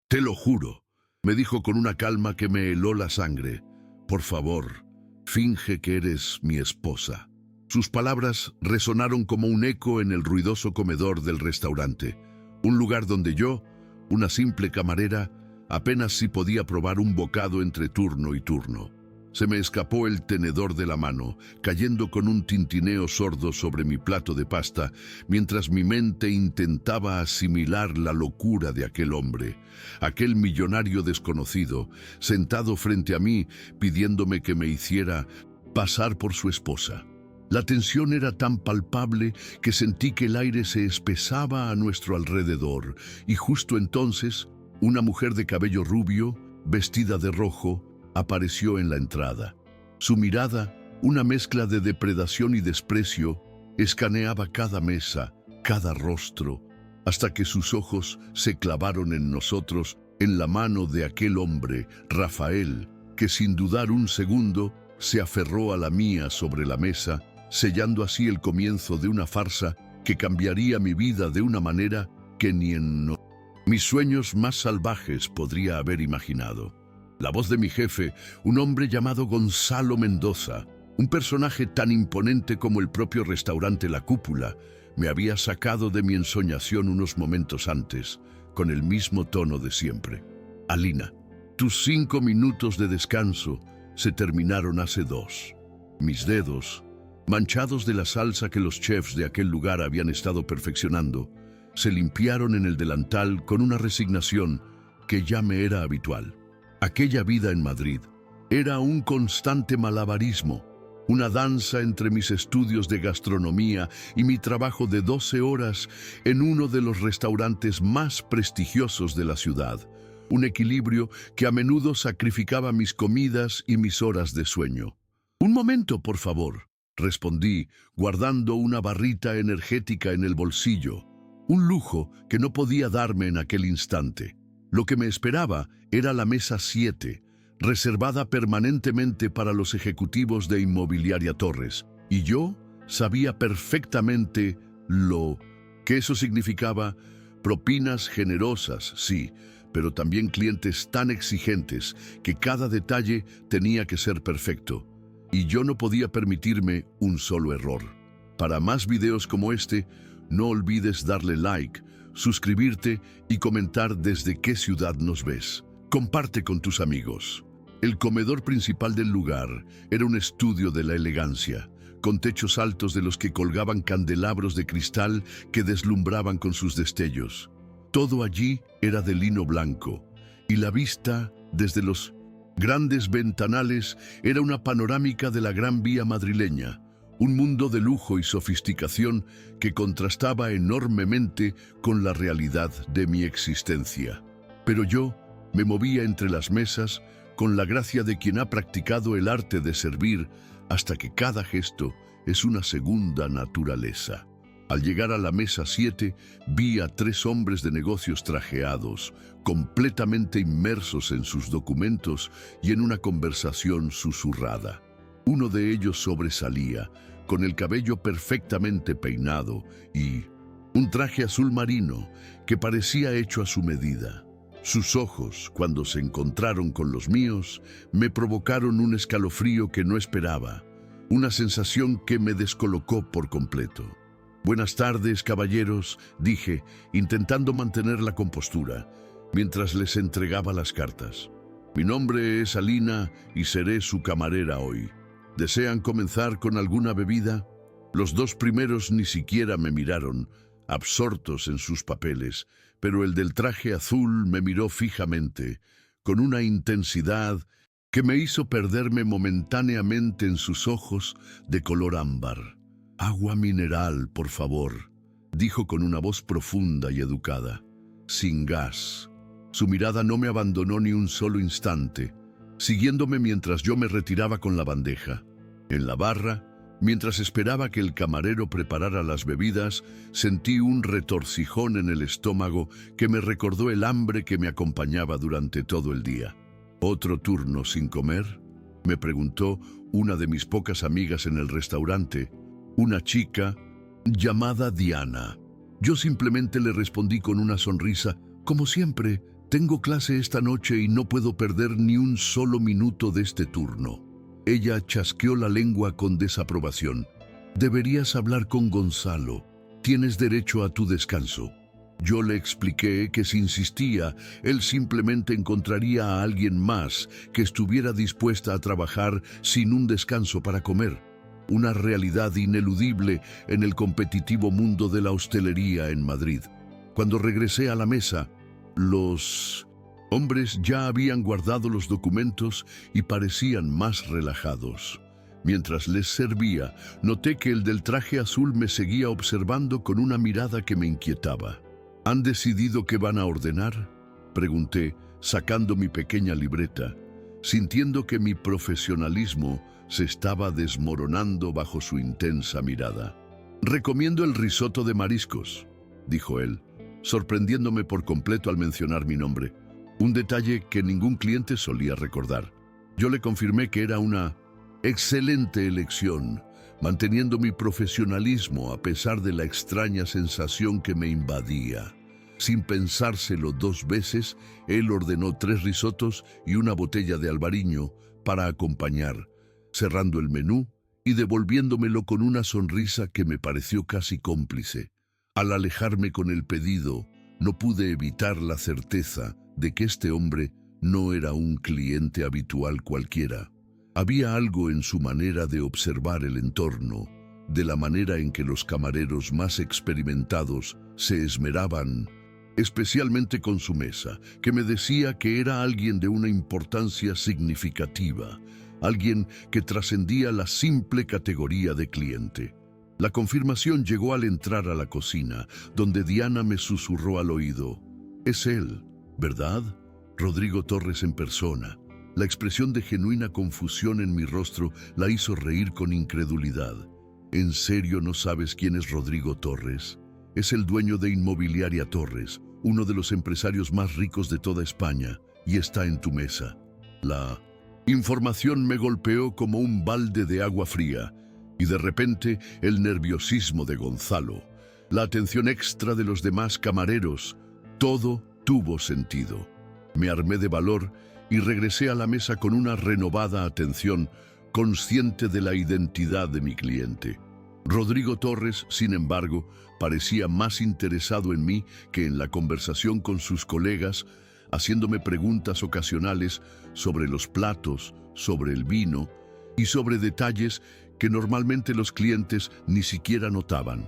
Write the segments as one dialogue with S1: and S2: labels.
S1: Te lo juro, me dijo con una calma que me heló la sangre. Por favor, finge que eres mi esposa. Sus palabras resonaron como un eco en el ruidoso comedor del restaurante, un lugar donde yo, una simple camarera, apenas si podía probar un bocado entre turno y turno. Se me escapó el tenedor de la mano, cayendo con un tintineo sordo sobre mi plato de pasta, mientras mi mente intentaba asimilar la locura de aquel hombre, aquel millonario desconocido, sentado frente a mí, pidiéndome que me hiciera pasar por su esposa. La tensión era tan palpable que sentí que el aire se espesaba a nuestro alrededor, y justo entonces, una mujer de cabello rubio, vestida de rojo, apareció en la entrada. Su mirada, una mezcla de depredación y desprecio, escaneaba cada mesa, cada rostro, hasta que sus ojos se clavaron en nosotros, en la mano de aquel hombre, Rafael, que sin dudar un segundo se aferró a la mía sobre la mesa, sellando así el comienzo de una farsa que cambiaría mi vida de una manera que ni en mis sueños más salvajes podría haber imaginado. La voz de mi jefe, un hombre llamado Gonzalo Mendoza, un personaje tan imponente como el propio restaurante La Cúpula, me había sacado de mi ensoñación unos momentos antes, con el mismo tono de siempre. Alina, tus 5 minutos de descanso se terminaron hace 2. Mis dedos, manchados de la salsa que los chefs de aquel lugar habían estado perfeccionando, se limpiaron en el delantal con una resignación que ya me era habitual. Aquella vida en Madrid era un constante malabarismo, una danza entre mis estudios de gastronomía y mi trabajo de 12 horas en uno de los restaurantes más prestigiosos de la ciudad, un equilibrio que a menudo sacrificaba mis comidas y mis horas de sueño. «Un momento, por favor», respondí, guardando una barrita energética en el bolsillo, un lujo que no podía darme en aquel instante. Lo que me esperaba era la mesa 7, reservada permanentemente para los ejecutivos de Inmobiliaria Torres, y yo sabía perfectamente lo que eso significaba: propinas generosas, sí, pero también clientes tan exigentes que cada detalle tenía que ser perfecto, y yo no podía permitirme un solo error. Para más videos como este, no olvides darle like, suscribirte y comentar desde qué ciudad nos ves. Comparte con tus amigos. El comedor principal del lugar era un estudio de la elegancia, con techos altos de los que colgaban candelabros de cristal que deslumbraban con sus destellos. Todo allí era de lino blanco, y la vista, desde los grandes ventanales, era una panorámica de la Gran Vía madrileña, un mundo de lujo y sofisticación que contrastaba enormemente con la realidad de mi existencia. Pero yo me movía entre las mesas con la gracia de quien ha practicado el arte de servir hasta que cada gesto es una segunda naturaleza. Al llegar a la mesa 7, vi a 3 hombres de negocios trajeados, completamente inmersos en sus documentos y en una conversación susurrada. Uno de ellos sobresalía, con el cabello perfectamente peinado y un traje azul marino que parecía hecho a su medida. Sus ojos, cuando se encontraron con los míos, me provocaron un escalofrío que no esperaba, una sensación que me descolocó por completo. «Buenas tardes, caballeros», dije, intentando mantener la compostura, mientras les entregaba las cartas. «Mi nombre es Alina y seré su camarera hoy. ¿Desean comenzar con alguna bebida?» Los 2 primeros ni siquiera me miraron, absortos en sus papeles, pero el del traje azul me miró fijamente, con una intensidad que me hizo perderme momentáneamente en sus ojos de color ámbar. «Agua mineral, por favor», dijo con una voz profunda y educada. «Sin gas». Su mirada no me abandonó ni un solo instante, siguiéndome mientras yo me retiraba con la bandeja. En la barra, mientras esperaba que el camarero preparara las bebidas, sentí un retorcijón en el estómago que me recordó el hambre que me acompañaba durante todo el día. «¿Otro turno sin comer?», me preguntó una de mis pocas amigas en el restaurante, una chica llamada Diana. Yo simplemente le respondí con una sonrisa, como siempre, Tengo clase esta noche y no puedo perder ni un solo minuto de este turno. Ella chasqueó la lengua con desaprobación. Deberías hablar con Gonzalo. Tienes derecho a tu descanso. Yo le expliqué que si insistía, él simplemente encontraría a alguien más que estuviera dispuesta a trabajar sin un descanso para comer. Una realidad ineludible en el competitivo mundo de la hostelería en Madrid. Cuando regresé a la mesa, los hombres ya habían guardado los documentos y parecían más relajados. Mientras les servía, noté que el del traje azul me seguía observando con una mirada que me inquietaba. ¿Han decidido qué van a ordenar?, pregunté, sacando mi pequeña libreta, sintiendo que mi profesionalismo se estaba desmoronando bajo su intensa mirada. «Recomiendo el risotto de mariscos», dijo él, sorprendiéndome por completo al mencionar mi nombre, un detalle que ningún cliente solía recordar. Yo le confirmé que era una excelente elección, manteniendo mi profesionalismo a pesar de la extraña sensación que me invadía. Sin pensárselo 2 veces, él ordenó 3 risotos y una botella de albariño para acompañar, cerrando el menú y devolviéndomelo con una sonrisa que me pareció casi cómplice. Al alejarme con el pedido, no pude evitar la certeza de que este hombre no era un cliente habitual cualquiera. Había algo en su manera de observar el entorno, de la manera en que los camareros más experimentados se esmeraban, especialmente con su mesa, que me decía que era alguien de una importancia significativa, alguien que trascendía la simple categoría de cliente. La confirmación llegó al entrar a la cocina, donde Diana me susurró al oído: «Es él, ¿verdad? Rodrigo Torres en persona». La expresión de genuina confusión en mi rostro la hizo reír con incredulidad. «¿En serio no sabes quién es Rodrigo Torres? Es el dueño de Inmobiliaria Torres, uno de los empresarios más ricos de toda España, y está en tu mesa». La información me golpeó como un balde de agua fría, y de repente el nerviosismo de Gonzalo, la atención extra de los demás camareros, todo tuvo sentido. Me armé de valor y regresé a la mesa con una renovada atención, consciente de la identidad de mi cliente. Rodrigo Torres, sin embargo, parecía más interesado en mí que en la conversación con sus colegas, haciéndome preguntas ocasionales sobre los platos, sobre el vino y sobre detalles que normalmente los clientes ni siquiera notaban.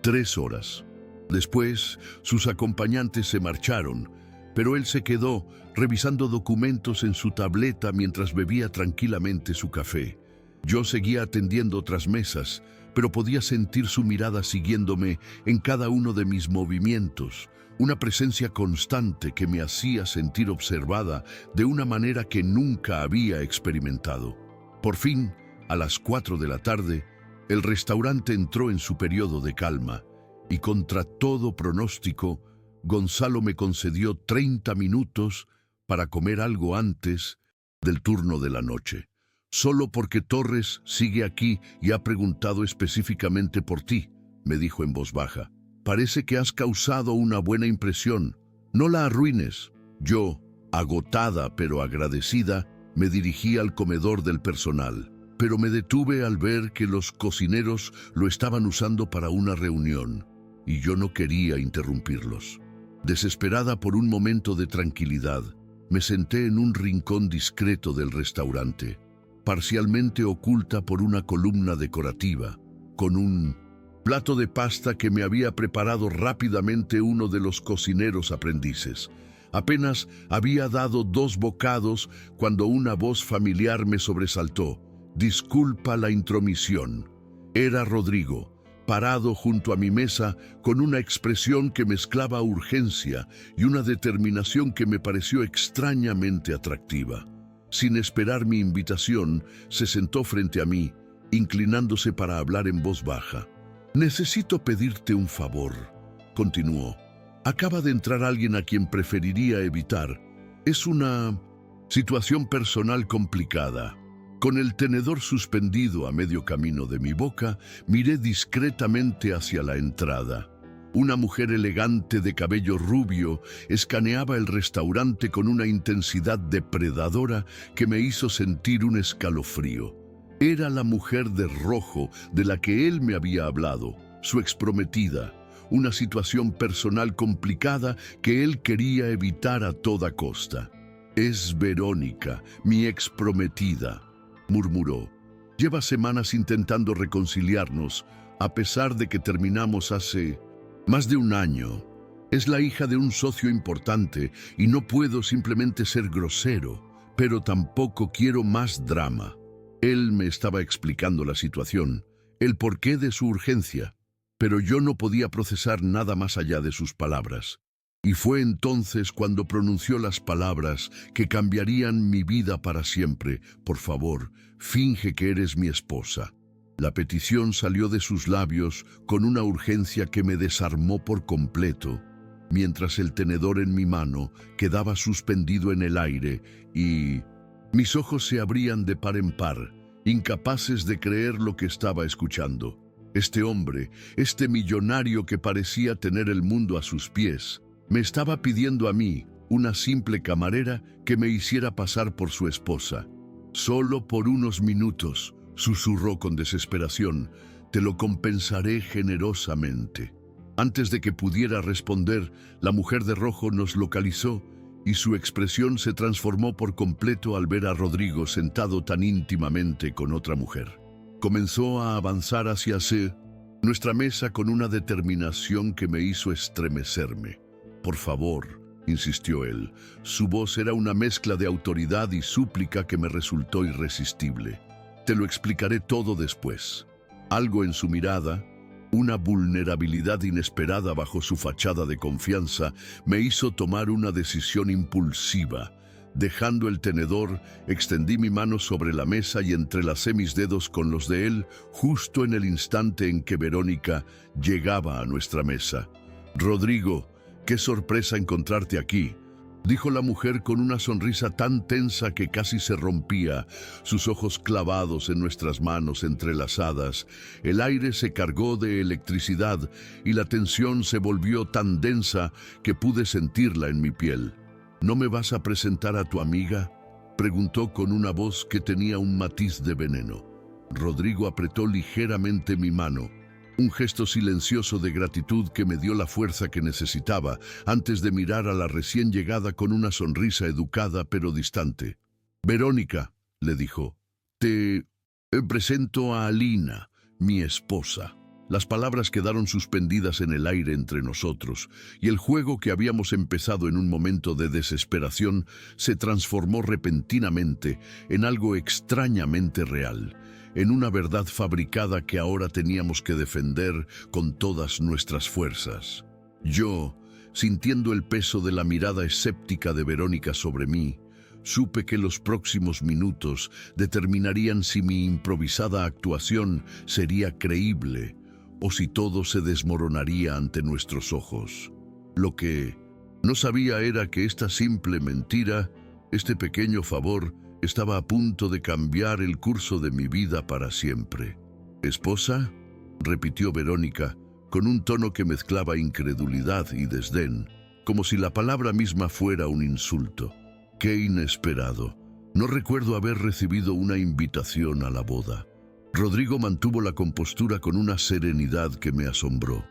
S1: 3 horas. Después, sus acompañantes se marcharon, pero él se quedó revisando documentos en su tableta mientras bebía tranquilamente su café. Yo seguía atendiendo otras mesas, pero podía sentir su mirada siguiéndome en cada uno de mis movimientos, una presencia constante que me hacía sentir observada de una manera que nunca había experimentado. Por fin, a las 4 de la tarde, el restaurante entró en su periodo de calma, y contra todo pronóstico, Gonzalo me concedió 30 minutos para comer algo antes del turno de la noche. «Solo porque Torres sigue aquí y ha preguntado específicamente por ti», me dijo en voz baja. «Parece que has causado una buena impresión. No la arruines». Yo, agotada pero agradecida, me dirigí al comedor del personal, pero me detuve al ver que los cocineros lo estaban usando para una reunión, y yo no quería interrumpirlos. Desesperada por un momento de tranquilidad, me senté en un rincón discreto del restaurante, parcialmente oculta por una columna decorativa, con un plato de pasta que me había preparado rápidamente uno de los cocineros aprendices. Apenas había dado 2 bocados cuando una voz familiar me sobresaltó. «Disculpa la intromisión». Era Rodrigo, parado junto a mi mesa con una expresión que mezclaba urgencia y una determinación que me pareció extrañamente atractiva. Sin esperar mi invitación, se sentó frente a mí, inclinándose para hablar en voz baja. «Necesito pedirte un favor», continuó. «Acaba de entrar alguien a quien preferiría evitar. Es una situación personal complicada». Con el tenedor suspendido a medio camino de mi boca, miré discretamente hacia la entrada. Una mujer elegante de cabello rubio escaneaba el restaurante con una intensidad depredadora que me hizo sentir un escalofrío. Era la mujer de rojo de la que él me había hablado, su exprometida, una situación personal complicada que él quería evitar a toda costa. «Es Verónica, mi exprometida», murmuró. «Lleva semanas intentando reconciliarnos, a pesar de que terminamos hace más de un año. Es la hija de un socio importante y no puedo simplemente ser grosero, pero tampoco quiero más drama». Él me estaba explicando la situación, el porqué de su urgencia, pero yo no podía procesar nada más allá de sus palabras. Y fue entonces cuando pronunció las palabras que cambiarían mi vida para siempre. «Por favor, finge que eres mi esposa». La petición salió de sus labios con una urgencia que me desarmó por completo, mientras el tenedor en mi mano quedaba suspendido en el aire y mis ojos se abrían de par en par, incapaces de creer lo que estaba escuchando. Este hombre, este millonario que parecía tener el mundo a sus pies, me estaba pidiendo a mí, una simple camarera, que me hiciera pasar por su esposa. «Solo por unos minutos», susurró con desesperación. «Te lo compensaré generosamente». Antes de que pudiera responder, la mujer de rojo nos localizó y su expresión se transformó por completo al ver a Rodrigo sentado tan íntimamente con otra mujer. Comenzó a avanzar hacia nuestra mesa con una determinación que me hizo estremecerme. «Por favor», insistió él. Su voz era una mezcla de autoridad y súplica que me resultó irresistible. «Te lo explicaré todo después». Algo en su mirada, una vulnerabilidad inesperada bajo su fachada de confianza, me hizo tomar una decisión impulsiva. Dejando el tenedor, extendí mi mano sobre la mesa y entrelacé mis dedos con los de él justo en el instante en que Verónica llegaba a nuestra mesa. «Rodrigo, qué sorpresa encontrarte aquí», dijo la mujer con una sonrisa tan tensa que casi se rompía, sus ojos clavados en nuestras manos entrelazadas. El aire se cargó de electricidad y la tensión se volvió tan densa que pude sentirla en mi piel. «¿No me vas a presentar a tu amiga?», preguntó con una voz que tenía un matiz de veneno. Rodrigo apretó ligeramente mi mano, un gesto silencioso de gratitud que me dio la fuerza que necesitaba antes de mirar a la recién llegada con una sonrisa educada pero distante. «Verónica», le dijo, «te presento a Alina, mi esposa». Las palabras quedaron suspendidas en el aire entre nosotros, y el juego que habíamos empezado en un momento de desesperación se transformó repentinamente en algo extrañamente real, en una verdad fabricada que ahora teníamos que defender con todas nuestras fuerzas. Yo, sintiendo el peso de la mirada escéptica de Verónica sobre mí, supe que los próximos minutos determinarían si mi improvisada actuación sería creíble o si todo se desmoronaría ante nuestros ojos. Lo que no sabía era que esta simple mentira, este pequeño favor, estaba a punto de cambiar el curso de mi vida para siempre. «¿Esposa?», repitió Verónica, con un tono que mezclaba incredulidad y desdén, como si la palabra misma fuera un insulto. «Qué inesperado. No recuerdo haber recibido una invitación a la boda». Rodrigo mantuvo la compostura con una serenidad que me asombró,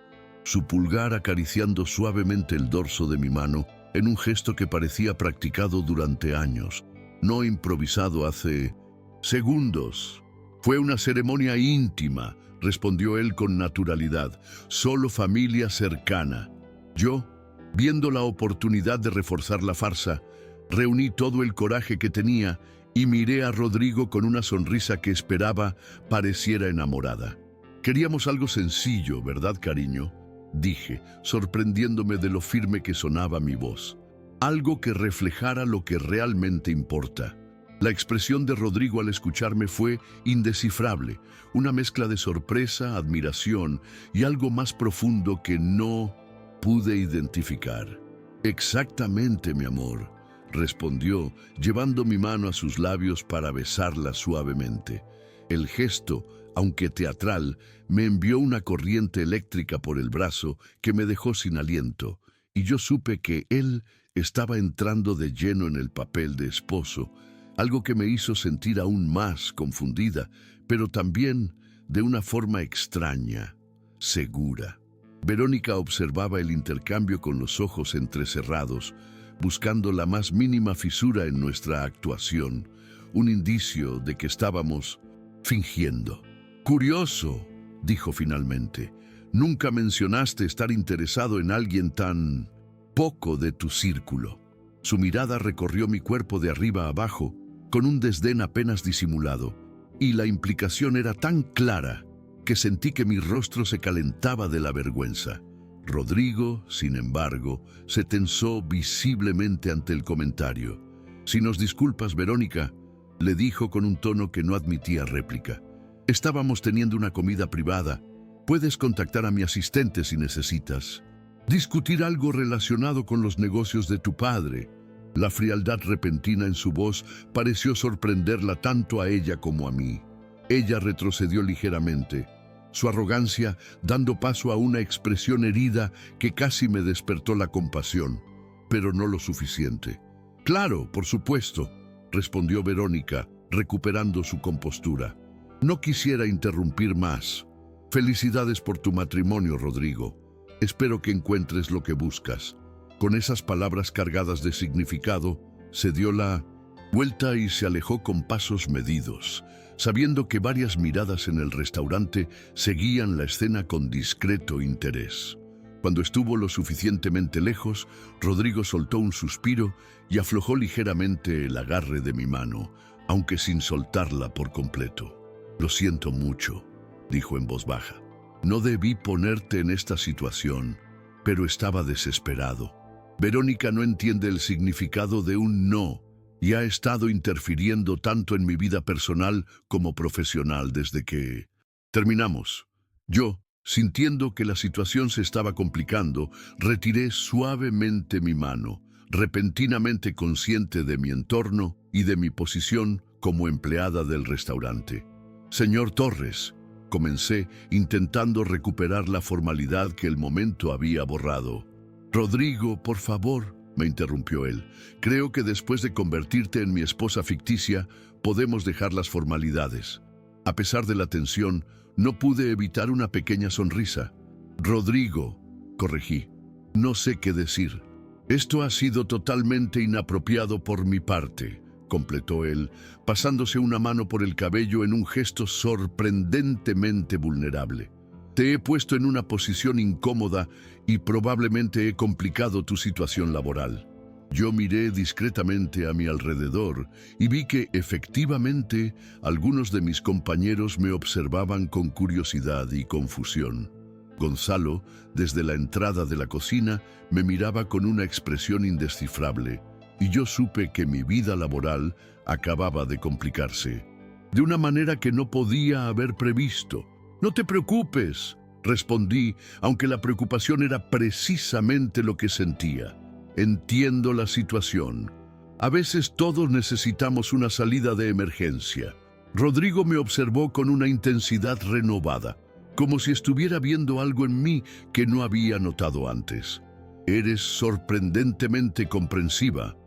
S1: su pulgar acariciando suavemente el dorso de mi mano en un gesto que parecía practicado durante años, no improvisado hace segundos. «Fue una ceremonia íntima», respondió él con naturalidad, «solo familia cercana». Yo, viendo la oportunidad de reforzar la farsa, reuní todo el coraje que tenía y miré a Rodrigo con una sonrisa que esperaba pareciera enamorada. «Queríamos algo sencillo, ¿verdad, cariño?», dije, sorprendiéndome de lo firme que sonaba mi voz. Algo que reflejara lo que realmente importa. La expresión de Rodrigo al escucharme fue indescifrable, una mezcla de sorpresa, admiración y algo más profundo que no pude identificar. «Exactamente, mi amor», respondió, llevando mi mano a sus labios para besarla suavemente. El gesto, aunque teatral, me envió una corriente eléctrica por el brazo que me dejó sin aliento, y yo supe que él estaba entrando de lleno en el papel de esposo, algo que me hizo sentir aún más confundida, pero también de una forma extraña, segura. Verónica observaba el intercambio con los ojos entrecerrados, buscando la más mínima fisura en nuestra actuación, un indicio de que estábamos fingiendo. «Curioso», dijo finalmente. «Nunca mencionaste estar interesado en alguien tan poco de tu círculo». Su mirada recorrió mi cuerpo de arriba a abajo, con un desdén apenas disimulado, y la implicación era tan clara que sentí que mi rostro se calentaba de la vergüenza. Rodrigo, sin embargo, se tensó visiblemente ante el comentario. «Si nos disculpas, Verónica», le dijo con un tono que no admitía réplica. «Estábamos teniendo una comida privada. Puedes contactar a mi asistente si necesitas. Discutir algo relacionado con los negocios de tu padre». La frialdad repentina en su voz pareció sorprenderla tanto a ella como a mí. Ella retrocedió ligeramente, su arrogancia dando paso a una expresión herida que casi me despertó la compasión, pero no lo suficiente. «Claro, por supuesto», respondió Verónica, recuperando su compostura. «No quisiera interrumpir más. Felicidades por tu matrimonio, Rodrigo. Espero que encuentres lo que buscas». Con esas palabras cargadas de significado, se dio la vuelta y se alejó con pasos medidos, sabiendo que varias miradas en el restaurante seguían la escena con discreto interés. Cuando estuvo lo suficientemente lejos, Rodrigo soltó un suspiro y aflojó ligeramente el agarre de mi mano, aunque sin soltarla por completo. «Lo siento mucho», dijo en voz baja. «No debí ponerte en esta situación, pero estaba desesperado. Verónica no entiende el significado de un no y ha estado interfiriendo tanto en mi vida personal como profesional desde que terminamos». Yo, sintiendo que la situación se estaba complicando, retiré suavemente mi mano, repentinamente consciente de mi entorno y de mi posición como empleada del restaurante. «Señor Torres», comencé, intentando recuperar la formalidad que el momento había borrado. «Rodrigo, por favor», me interrumpió él. «Creo que después de convertirte en mi esposa ficticia, podemos dejar las formalidades». A pesar de la tensión, no pude evitar una pequeña sonrisa. «Rodrigo», corregí, «no sé qué decir». «Esto ha sido totalmente inapropiado por mi parte», completó él, pasándose una mano por el cabello en un gesto sorprendentemente vulnerable. «Te he puesto en una posición incómoda y probablemente he complicado tu situación laboral». Yo miré discretamente a mi alrededor y vi que, efectivamente, algunos de mis compañeros me observaban con curiosidad y confusión. Gonzalo, desde la entrada de la cocina, me miraba con una expresión indescifrable, y yo supe que mi vida laboral acababa de complicarse, de una manera que no podía haber previsto. «No te preocupes», respondí, aunque la preocupación era precisamente lo que sentía. «Entiendo la situación. A veces todos necesitamos una salida de emergencia». Rodrigo me observó con una intensidad renovada, como si estuviera viendo algo en mí que no había notado antes. «Eres sorprendentemente comprensiva»,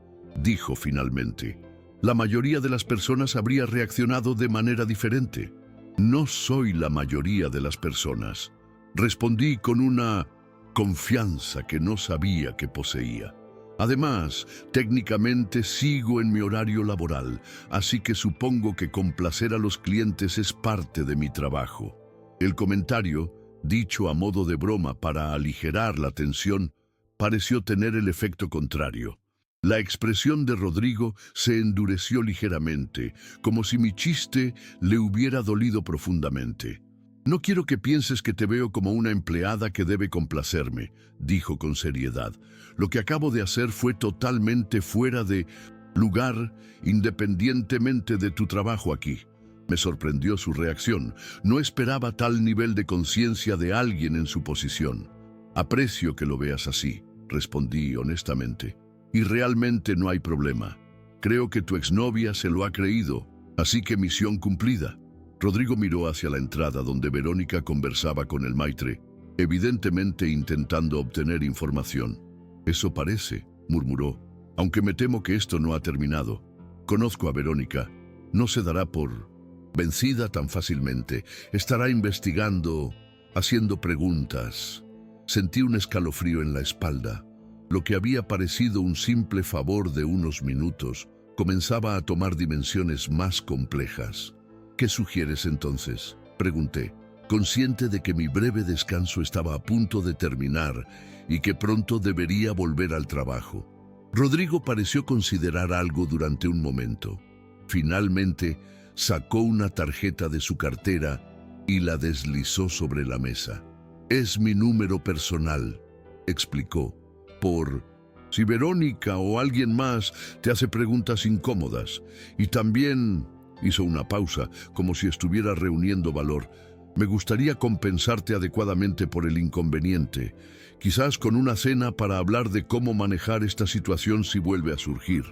S1: dijo finalmente. «La mayoría de las personas habría reaccionado de manera diferente». «No soy la mayoría de las personas», respondí con una confianza que no sabía que poseía. «Además, técnicamente sigo en mi horario laboral, así que supongo que complacer a los clientes es parte de mi trabajo». El comentario, dicho a modo de broma para aligerar la tensión, pareció tener el efecto contrario. La expresión de Rodrigo se endureció ligeramente, como si mi chiste le hubiera dolido profundamente. «No quiero que pienses que te veo como una empleada que debe complacerme», dijo con seriedad. «Lo que acabo de hacer fue totalmente fuera de lugar, independientemente de tu trabajo aquí». Me sorprendió su reacción. No esperaba tal nivel de conciencia de alguien en su posición. «Aprecio que lo veas así», respondí honestamente. «Y realmente no hay problema. Creo que tu exnovia se lo ha creído, así que misión cumplida». Rodrigo miró hacia la entrada donde Verónica conversaba con el maitre, evidentemente intentando obtener información. «Eso parece», murmuró, «aunque me temo que esto no ha terminado. Conozco a Verónica. No se dará por vencida tan fácilmente. Estará investigando, haciendo preguntas». Sentí un escalofrío en la espalda. Lo que había parecido un simple favor de unos minutos comenzaba a tomar dimensiones más complejas. «¿Qué sugieres entonces?», pregunté, consciente de que mi breve descanso estaba a punto de terminar y que pronto debería volver al trabajo. Rodrigo pareció considerar algo durante un momento. Finalmente, sacó una tarjeta de su cartera y la deslizó sobre la mesa. «Es mi número personal», explicó, «por si Verónica o alguien más te hace preguntas incómodas. Y también», hizo una pausa, como si estuviera reuniendo valor, «me gustaría compensarte adecuadamente por el inconveniente, quizás con una cena para hablar de cómo manejar esta situación si vuelve a surgir».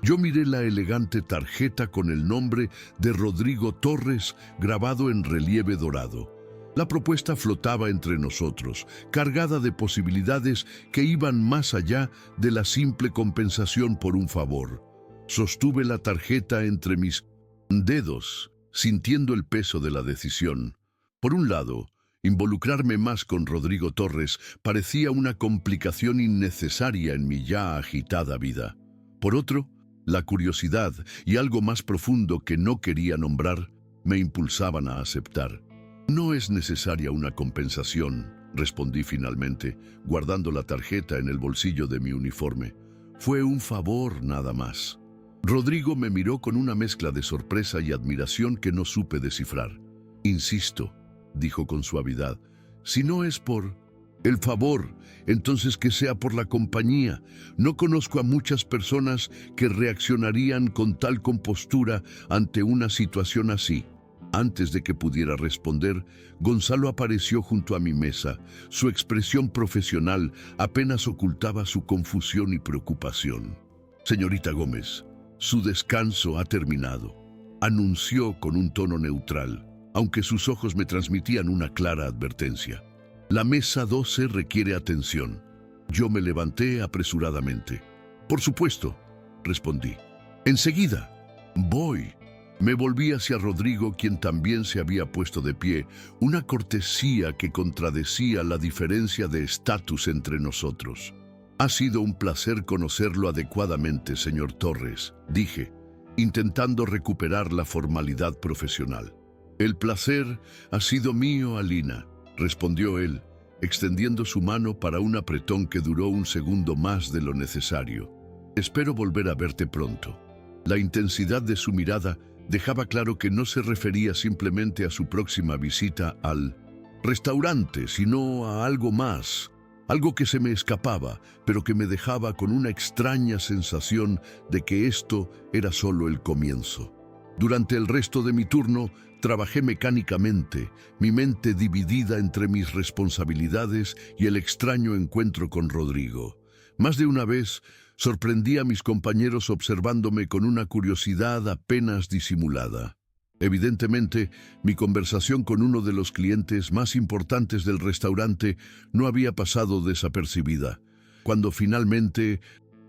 S1: Yo miré la elegante tarjeta con el nombre de Rodrigo Torres grabado en relieve dorado. La propuesta flotaba entre nosotros, cargada de posibilidades que iban más allá de la simple compensación por un favor. Sostuve la tarjeta entre mis dedos, sintiendo el peso de la decisión. Por un lado, involucrarme más con Rodrigo Torres parecía una complicación innecesaria en mi ya agitada vida. Por otro, la curiosidad y algo más profundo que no quería nombrar me impulsaban a aceptar. «No es necesaria una compensación», respondí finalmente, guardando la tarjeta en el bolsillo de mi uniforme. «Fue un favor nada más». Rodrigo me miró con una mezcla de sorpresa y admiración que no supe descifrar. «Insisto», dijo con suavidad, «si no es por el favor, entonces que sea por la compañía. No conozco a muchas personas que reaccionarían con tal compostura ante una situación así». Antes de que pudiera responder, Gonzalo apareció junto a mi mesa. Su expresión profesional apenas ocultaba su confusión y preocupación. «Señorita Gómez, su descanso ha terminado», anunció con un tono neutral, aunque sus ojos me transmitían una clara advertencia. «La mesa 12 requiere atención». Yo me levanté apresuradamente. «Por supuesto», respondí. «Enseguida. Voy». Me volví hacia Rodrigo, quien también se había puesto de pie, una cortesía que contradecía la diferencia de estatus entre nosotros. «Ha sido un placer conocerlo adecuadamente, señor Torres», dije, intentando recuperar la formalidad profesional. «El placer ha sido mío, Alina», respondió él, extendiendo su mano para un apretón que duró un segundo más de lo necesario. «Espero volver a verte pronto». La intensidad de su mirada dejaba claro que no se refería simplemente a su próxima visita al restaurante, sino a algo más, algo que se me escapaba, pero que me dejaba con una extraña sensación de que esto era solo el comienzo. Durante el resto de mi turno, trabajé mecánicamente, mi mente dividida entre mis responsabilidades y el extraño encuentro con Rodrigo. Más de una vez, sorprendí a mis compañeros observándome con una curiosidad apenas disimulada. Evidentemente, mi conversación con uno de los clientes más importantes del restaurante no había pasado desapercibida. Cuando finalmente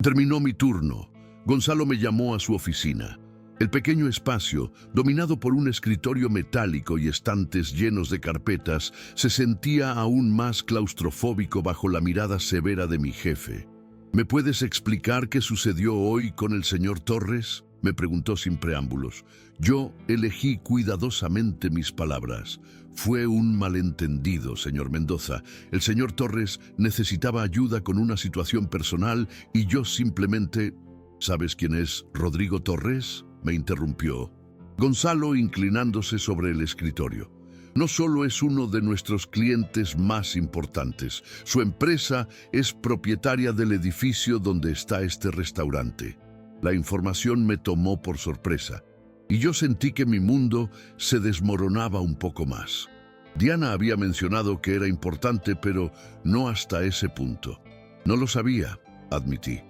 S1: terminó mi turno, Gonzalo me llamó a su oficina. El pequeño espacio, dominado por un escritorio metálico y estantes llenos de carpetas, se sentía aún más claustrofóbico bajo la mirada severa de mi jefe. «¿Me puedes explicar qué sucedió hoy con el señor Torres?», me preguntó sin preámbulos. Yo elegí cuidadosamente mis palabras. «Fue un malentendido, señor Mendoza. El señor Torres necesitaba ayuda con una situación personal y yo simplemente...» «¿Sabes quién es Rodrigo Torres?», me interrumpió Gonzalo, inclinándose sobre el escritorio. «No solo es uno de nuestros clientes más importantes, su empresa es propietaria del edificio donde está este restaurante». La información me tomó por sorpresa, y yo sentí que mi mundo se desmoronaba un poco más. Diana había mencionado que era importante, pero no hasta ese punto. «No lo sabía», admití.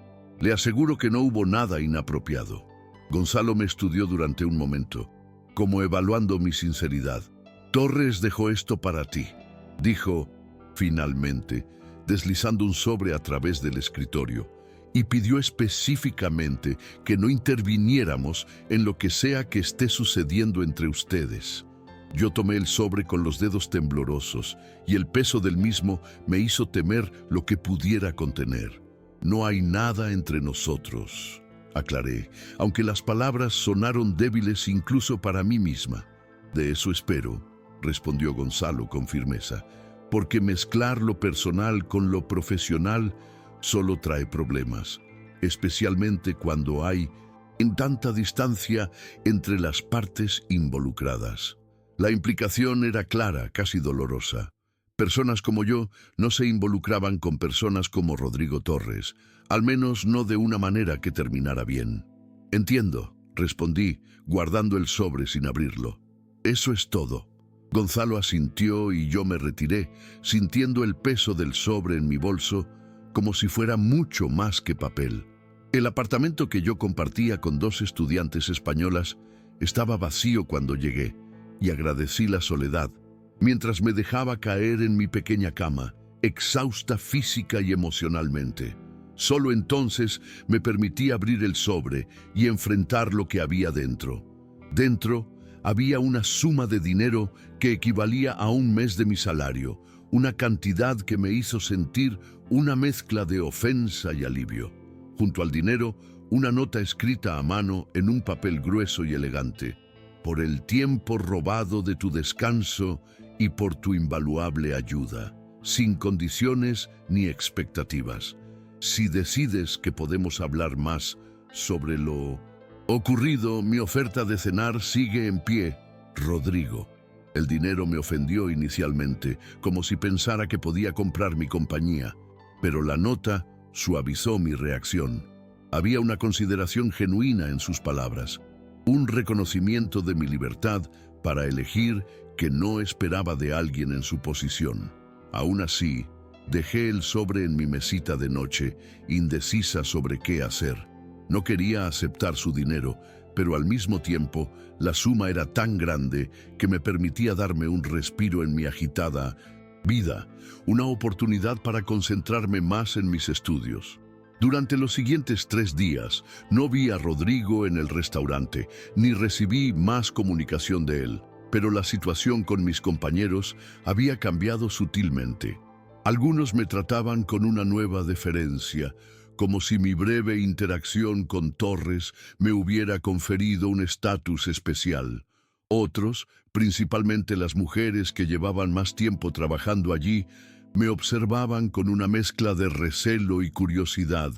S1: «Le aseguro que no hubo nada inapropiado». Gonzalo me estudió durante un momento. como evaluando mi sinceridad. Torres dejó esto para ti, dijo finalmente, deslizando un sobre a través del escritorio, y pidió específicamente que no interviniéramos en lo que sea que esté sucediendo entre ustedes. Yo tomé el sobre con los dedos temblorosos y el peso del mismo me hizo temer lo que pudiera contener. No hay nada entre nosotros, aclaré, aunque las palabras sonaron débiles incluso para mí misma. De eso espero, respondió Gonzalo con firmeza, porque mezclar lo personal con lo profesional solo trae problemas, especialmente cuando hay tanta distancia entre las partes involucradas. La implicación era clara, casi dolorosa. Personas como yo no se involucraban con personas como Rodrigo Torres, al menos no de una manera que terminara bien. Entiendo, respondí, guardando el sobre sin abrirlo. Eso es todo. Gonzalo asintió y yo me retiré, sintiendo el peso del sobre en mi bolso, como si fuera mucho más que papel. El apartamento que yo compartía con 2 estudiantes españolas estaba vacío cuando llegué, y agradecí la soledad, mientras me dejaba caer en mi pequeña cama, exhausta física y emocionalmente. Solo entonces me permití abrir el sobre y enfrentar lo que había dentro. Dentro había una suma de dinero que equivalía a un mes de mi salario, una cantidad que me hizo sentir una mezcla de ofensa y alivio. Junto al dinero, una nota escrita a mano en un papel grueso y elegante. Por el tiempo robado de tu descanso y por tu invaluable ayuda, sin condiciones ni expectativas. Si decides que podemos hablar más sobre lo ocurrido, mi oferta de cenar sigue en pie, Rodrigo. El dinero me ofendió inicialmente, como si pensara que podía comprar mi compañía, pero la nota suavizó mi reacción. Había una consideración genuina en sus palabras, un reconocimiento de mi libertad para elegir que no esperaba de alguien en su posición. Aún así, dejé el sobre en mi mesita de noche, indecisa sobre qué hacer. No quería aceptar su dinero, pero al mismo tiempo, la suma era tan grande que me permitía darme un respiro en mi agitada vida, una oportunidad para concentrarme más en mis estudios. Durante los siguientes 3 días, no vi a Rodrigo en el restaurante, ni recibí más comunicación de él, pero la situación con mis compañeros había cambiado sutilmente. Algunos me trataban con una nueva deferencia, como si mi breve interacción con Torres me hubiera conferido un estatus especial. Otros, principalmente las mujeres que llevaban más tiempo trabajando allí, me observaban con una mezcla de recelo y curiosidad,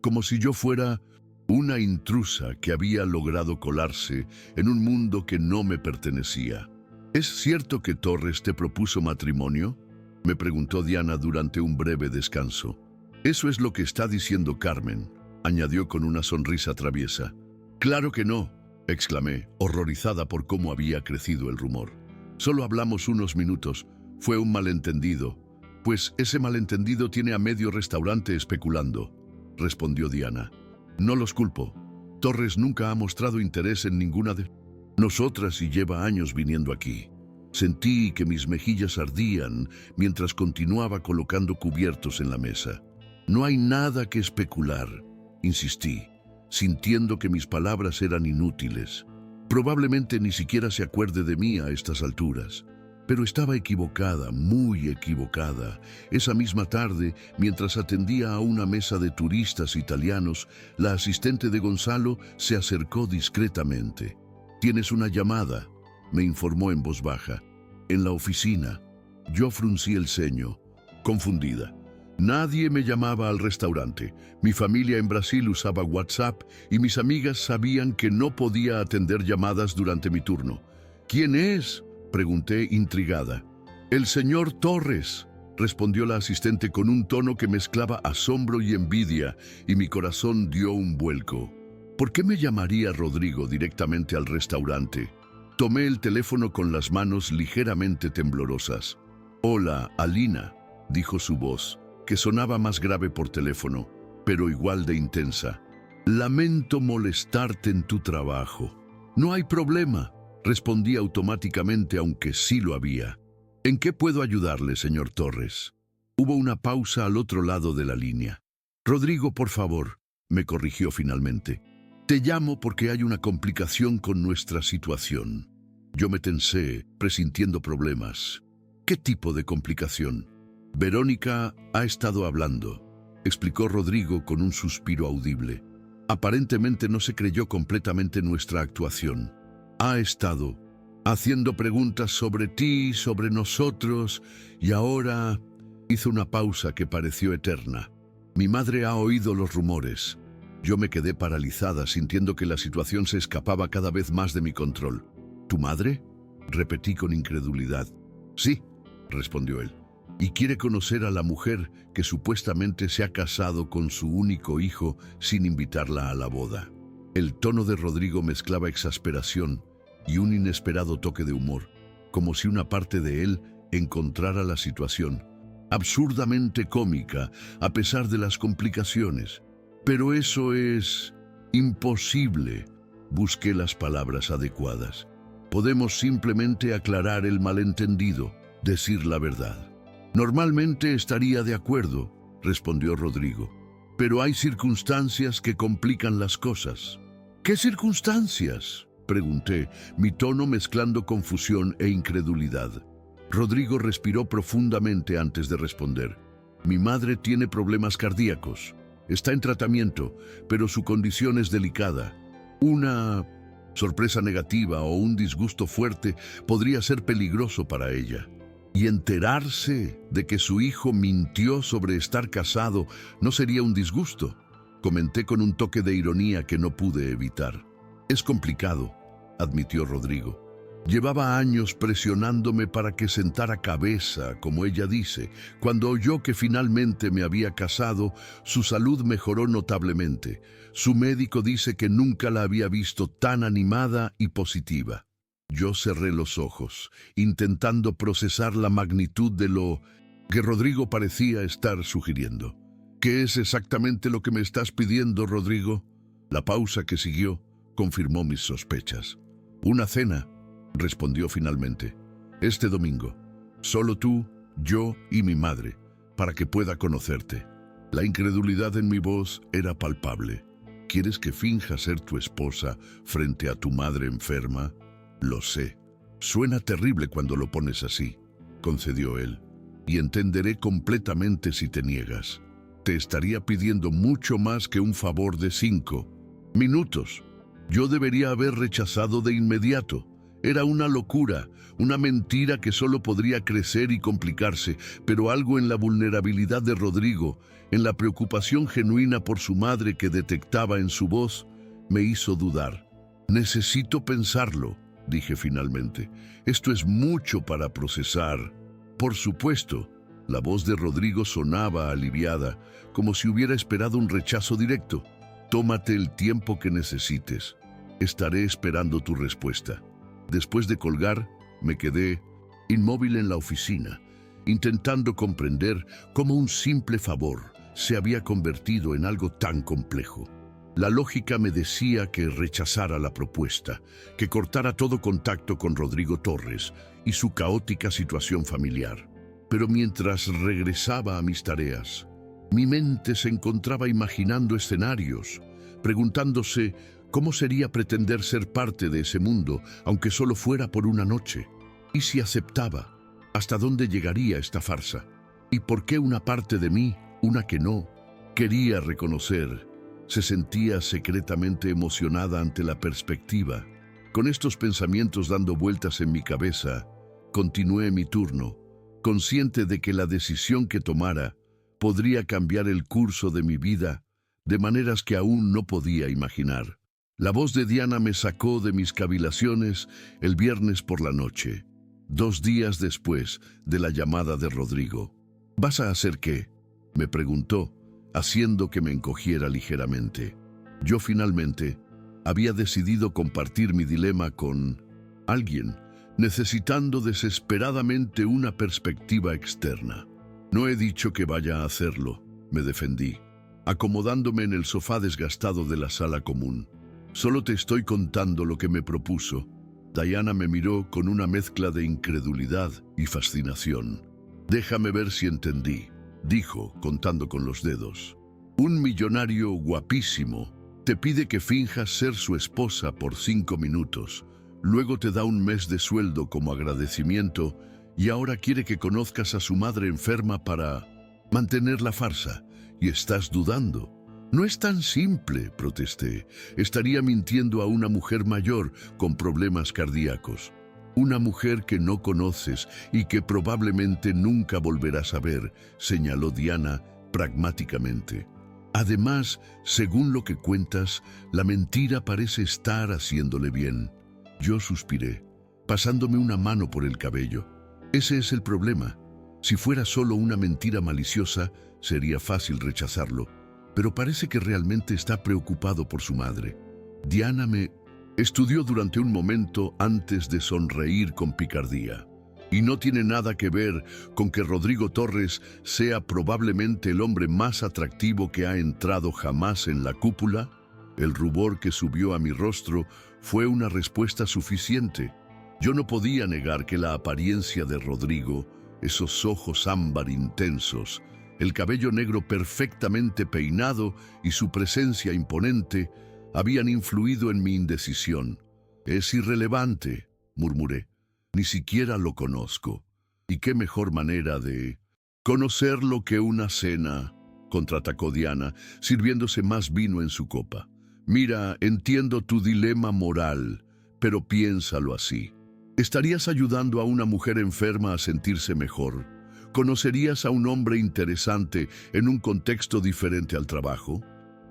S1: como si yo fuera una intrusa que había logrado colarse en un mundo que no me pertenecía. ¿Es cierto que Torres te propuso matrimonio?, me preguntó Diana durante un breve descanso. Eso es lo que está diciendo Carmen, añadió con una sonrisa traviesa. Claro que no, exclamé, horrorizada por cómo había crecido el rumor. Solo hablamos unos minutos, fue un malentendido. Pues ese malentendido tiene a medio restaurante especulando, respondió Diana. No los culpo. Torres nunca ha mostrado interés en ninguna de nosotras y lleva años viniendo aquí. Sentí que mis mejillas ardían mientras continuaba colocando cubiertos en la mesa. No hay nada que especular, insistí, sintiendo que mis palabras eran inútiles. Probablemente ni siquiera se acuerde de mí a estas alturas. Pero estaba equivocada, muy equivocada. Esa misma tarde, mientras atendía a una mesa de turistas italianos, la asistente de Gonzalo se acercó discretamente. «Tienes una llamada», me informó en voz baja. «En la oficina». Yo fruncí el ceño, confundida. Nadie me llamaba al restaurante. Mi familia en Brasil usaba WhatsApp y mis amigas sabían que no podía atender llamadas durante mi turno. «¿Quién es?», pregunté intrigada. «El señor Torres», respondió la asistente con un tono que mezclaba asombro y envidia, y mi corazón dio un vuelco. ¿Por qué me llamaría Rodrigo directamente al restaurante? Tomé el teléfono con las manos ligeramente temblorosas. «Hola, Alina», dijo su voz, que sonaba más grave por teléfono, pero igual de intensa. «Lamento molestarte en tu trabajo». «No hay problema», Respondí automáticamente, aunque sí lo había. ¿En qué puedo ayudarle, señor Torres? Hubo una pausa al otro lado de la línea. Rodrigo, por favor, me corrigió finalmente. Te llamo porque hay una complicación con nuestra situación. Yo me tensé, presintiendo problemas. ¿Qué tipo de complicación? Verónica ha estado hablando, explicó Rodrigo con un suspiro audible. Aparentemente no se creyó completamente nuestra actuación. Ha estado haciendo preguntas sobre ti, sobre nosotros, y ahora hizo una pausa que pareció eterna. Mi madre ha oído los rumores. Yo me quedé paralizada, sintiendo que la situación se escapaba cada vez más de mi control. ¿Tu madre? Repetí con incredulidad. Sí, respondió él. Y quiere conocer a la mujer que supuestamente se ha casado con su único hijo sin invitarla a la boda. El tono de Rodrigo mezclaba exasperación y un inesperado toque de humor, como si una parte de él encontrara la situación absurdamente cómica a pesar de las complicaciones. Pero eso es imposible. Busqué las palabras adecuadas. Podemos simplemente aclarar el malentendido, decir la verdad. Normalmente estaría de acuerdo, respondió Rodrigo, pero hay circunstancias que complican las cosas. ¿Qué circunstancias?, pregunté, mi tono mezclando confusión e incredulidad. Rodrigo respiró profundamente antes de responder. Mi madre tiene problemas cardíacos. Está en tratamiento, pero su condición es delicada. Una sorpresa negativa o un disgusto fuerte podría ser peligroso para ella. Y enterarse de que su hijo mintió sobre estar casado no sería un disgusto, comenté con un toque de ironía que no pude evitar. Es complicado, admitió Rodrigo. Llevaba años presionándome para que sentara cabeza, como ella dice. Cuando oyó que finalmente me había casado, su salud mejoró notablemente. Su médico dice que nunca la había visto tan animada y positiva. Yo cerré los ojos, intentando procesar la magnitud de lo que Rodrigo parecía estar sugiriendo. ¿Qué es exactamente lo que me estás pidiendo, Rodrigo? La pausa que siguió confirmó mis sospechas. Una cena, respondió finalmente. Este domingo. Solo tú, yo y mi madre, para que pueda conocerte. La incredulidad en mi voz era palpable. ¿Quieres que finja ser tu esposa frente a tu madre enferma? Lo sé. Suena terrible cuando lo pones así, concedió él, y entenderé completamente si te niegas. Te estaría pidiendo mucho más que un favor de 5 minutos. Yo debería haber rechazado de inmediato. Era una locura, una mentira que solo podría crecer y complicarse, pero algo en la vulnerabilidad de Rodrigo, en la preocupación genuina por su madre que detectaba en su voz, me hizo dudar. Necesito pensarlo, dije finalmente. Esto es mucho para procesar. Por supuesto, la voz de Rodrigo sonaba aliviada, como si hubiera esperado un rechazo directo. Tómate el tiempo que necesites. Estaré esperando tu respuesta. Después de colgar, me quedé inmóvil en la oficina, intentando comprender cómo un simple favor se había convertido en algo tan complejo. La lógica me decía que rechazara la propuesta, que cortara todo contacto con Rodrigo Torres y su caótica situación familiar. Pero mientras regresaba a mis tareas, mi mente se encontraba imaginando escenarios, preguntándose cómo sería pretender ser parte de ese mundo, aunque solo fuera por una noche. ¿Y si aceptaba? ¿Hasta dónde llegaría esta farsa? ¿Y por qué una parte de mí, una que no, quería reconocer, se sentía secretamente emocionada ante la perspectiva? Con estos pensamientos dando vueltas en mi cabeza, continué mi turno, consciente de que la decisión que tomara podría cambiar el curso de mi vida de maneras que aún no podía imaginar. La voz de Diana me sacó de mis cavilaciones el viernes por la noche, 2 días después de la llamada de Rodrigo. ¿Vas a hacer qué?, me preguntó, haciendo que me encogiera ligeramente. Yo finalmente había decidido compartir mi dilema con alguien, necesitando desesperadamente una perspectiva externa. No he dicho que vaya a hacerlo, me defendí, acomodándome en el sofá desgastado de la sala común. Solo te estoy contando lo que me propuso. Diana me miró con una mezcla de incredulidad y fascinación. «Déjame ver si entendí», dijo, contando con los dedos. «Un millonario guapísimo te pide que finjas ser su esposa por 5 minutos. Luego te da un mes de sueldo como agradecimiento y ahora quiere que conozcas a su madre enferma para mantener la farsa. Y estás dudando». «No es tan simple», protesté. «Estaría mintiendo a una mujer mayor con problemas cardíacos. Una mujer que no conoces y que probablemente nunca volverás a ver», señaló Diana pragmáticamente. «Además, según lo que cuentas, la mentira parece estar haciéndole bien». Yo suspiré, pasándome una mano por el cabello. Ese es el problema. Si fuera solo una mentira maliciosa, sería fácil rechazarlo. Pero parece que realmente está preocupado por su madre. Diana me estudió durante un momento antes de sonreír con picardía. «¿Y no tiene nada que ver con que Rodrigo Torres sea probablemente el hombre más atractivo que ha entrado jamás en la cúpula?» El rubor que subió a mi rostro fue una respuesta suficiente. Yo no podía negar que la apariencia de Rodrigo, esos ojos ámbar intensos, el cabello negro perfectamente peinado y su presencia imponente habían influido en mi indecisión. «Es irrelevante», murmuré. «Ni siquiera lo conozco. ¿Y qué mejor manera de conocerlo que una cena?», contraatacó Diana, sirviéndose más vino en su copa. «Mira, entiendo tu dilema moral, pero piénsalo así. ¿Estarías ayudando a una mujer enferma a sentirse mejor? ¿Conocerías a un hombre interesante en un contexto diferente al trabajo?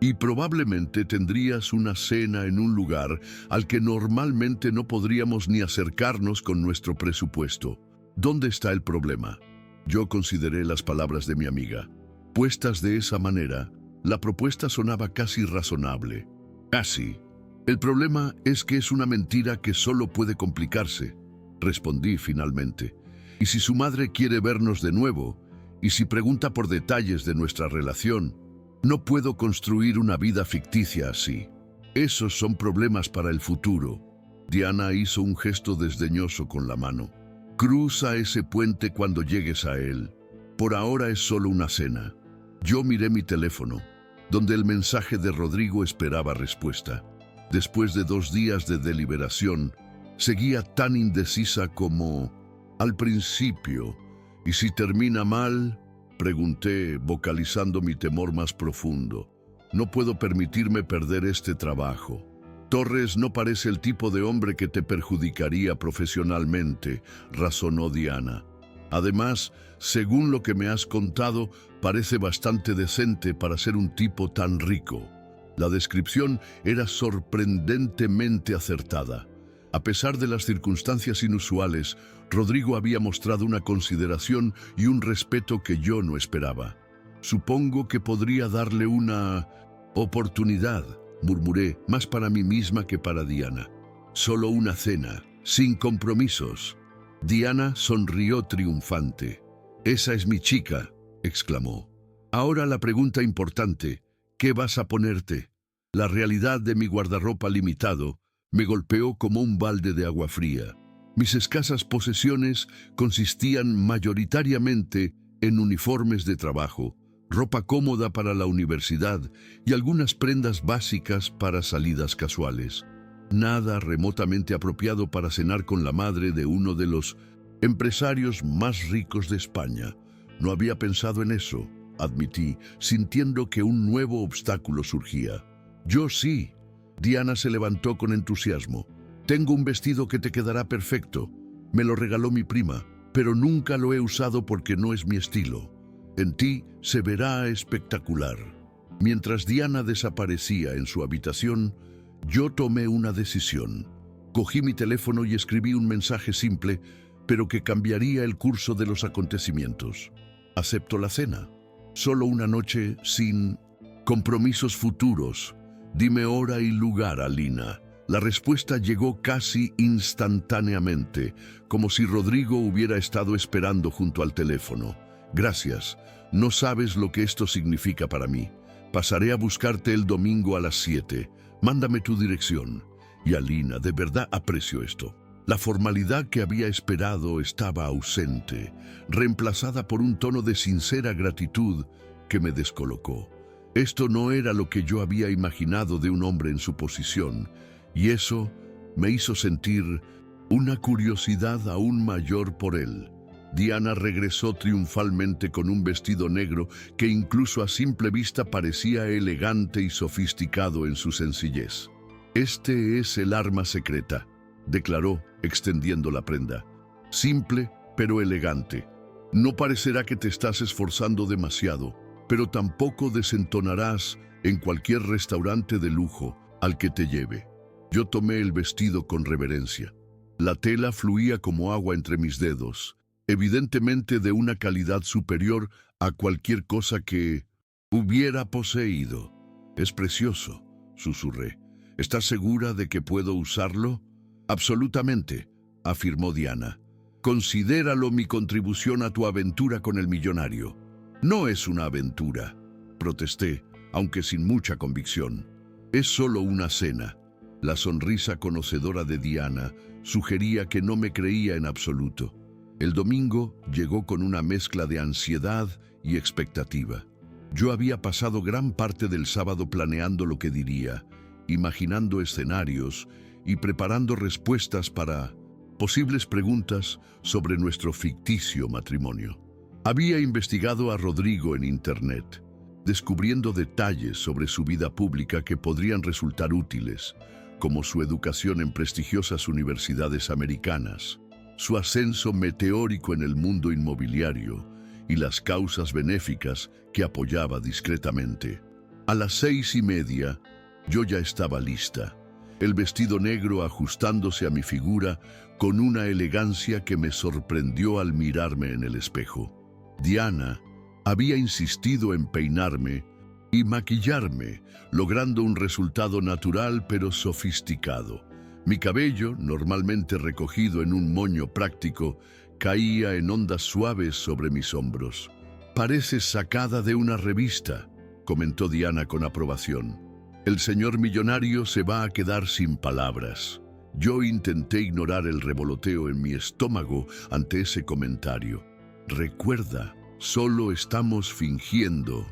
S1: Y probablemente tendrías una cena en un lugar al que normalmente no podríamos ni acercarnos con nuestro presupuesto. ¿Dónde está el problema?». Yo consideré las palabras de mi amiga. Puestas de esa manera, la propuesta sonaba casi razonable. «Casi. El problema es que es una mentira que solo puede complicarse», respondí finalmente. «Y si su madre quiere vernos de nuevo, y si pregunta por detalles de nuestra relación, no puedo construir una vida ficticia así. Esos son problemas para el futuro». Diana hizo un gesto desdeñoso con la mano. «Cruza ese puente cuando llegues a él. Por ahora es solo una cena». Yo miré mi teléfono, donde el mensaje de Rodrigo esperaba respuesta. Después de 2 días de deliberación, seguía tan indecisa como al principio. «¿Y si termina mal?», pregunté, vocalizando mi temor más profundo. «No puedo permitirme perder este trabajo. Torres no parece el tipo de hombre que te perjudicaría profesionalmente», razonó Diana. «Además, según lo que me has contado, parece bastante decente para ser un tipo tan rico». La descripción era sorprendentemente acertada. A pesar de las circunstancias inusuales, Rodrigo había mostrado una consideración y un respeto que yo no esperaba. «Supongo que podría darle una oportunidad», murmuré, más para mí misma que para Diana. «Solo una cena, sin compromisos». Diana sonrió triunfante. «Esa es mi chica», exclamó. «Ahora la pregunta importante, ¿qué vas a ponerte?». La realidad de mi guardarropa limitado me golpeó como un balde de agua fría. Mis escasas posesiones consistían mayoritariamente en uniformes de trabajo, ropa cómoda para la universidad y algunas prendas básicas para salidas casuales. Nada remotamente apropiado para cenar con la madre de uno de los empresarios más ricos de España. No había pensado en eso, admití, sintiendo que un nuevo obstáculo surgía. «Yo sí». Diana se levantó con entusiasmo. «Tengo un vestido que te quedará perfecto. Me lo regaló mi prima, pero nunca lo he usado porque no es mi estilo. En ti se verá espectacular». Mientras Diana desaparecía en su habitación, yo tomé una decisión. Cogí mi teléfono y escribí un mensaje simple, pero que cambiaría el curso de los acontecimientos. «Acepto la cena. Solo una noche sin compromisos futuros. Dime hora y lugar, Alina». La respuesta llegó casi instantáneamente, como si Rodrigo hubiera estado esperando junto al teléfono. «Gracias. No sabes lo que esto significa para mí. Pasaré a buscarte el domingo a las 7. Mándame tu dirección». Y Alina, de verdad aprecio esto. La formalidad que había esperado estaba ausente, reemplazada por un tono de sincera gratitud que me descolocó. Esto no era lo que yo había imaginado de un hombre en su posición, y eso me hizo sentir una curiosidad aún mayor por él. Diana regresó triunfalmente con un vestido negro que incluso a simple vista parecía elegante y sofisticado en su sencillez. «Este es el arma secreta», declaró, extendiendo la prenda. «Simple, pero elegante. No parecerá que te estás esforzando demasiado, pero tampoco desentonarás en cualquier restaurante de lujo al que te lleve». Yo tomé el vestido con reverencia. La tela fluía como agua entre mis dedos, evidentemente de una calidad superior a cualquier cosa que hubiera poseído. «Es precioso», susurré. «¿Estás segura de que puedo usarlo?» «Absolutamente», afirmó Diana. «Considéralo mi contribución a tu aventura con el millonario». «No es una aventura», protesté, aunque sin mucha convicción. «Es solo una cena». La sonrisa conocedora de Diana sugería que no me creía en absoluto. El domingo llegó con una mezcla de ansiedad y expectativa. Yo había pasado gran parte del sábado planeando lo que diría, imaginando escenarios y preparando respuestas para posibles preguntas sobre nuestro ficticio matrimonio. Había investigado a Rodrigo en Internet, descubriendo detalles sobre su vida pública que podrían resultar útiles, como su educación en prestigiosas universidades americanas, su ascenso meteórico en el mundo inmobiliario y las causas benéficas que apoyaba discretamente. A las 6:30, yo ya estaba lista, el vestido negro ajustándose a mi figura con una elegancia que me sorprendió al mirarme en el espejo. Diana había insistido en peinarme y maquillarme, logrando un resultado natural pero sofisticado. Mi cabello, normalmente recogido en un moño práctico, caía en ondas suaves sobre mis hombros. «Pareces sacada de una revista», comentó Diana con aprobación. «El señor millonario se va a quedar sin palabras». Yo intenté ignorar el revoloteo en mi estómago ante ese comentario. «Recuerda, solo estamos fingiendo»,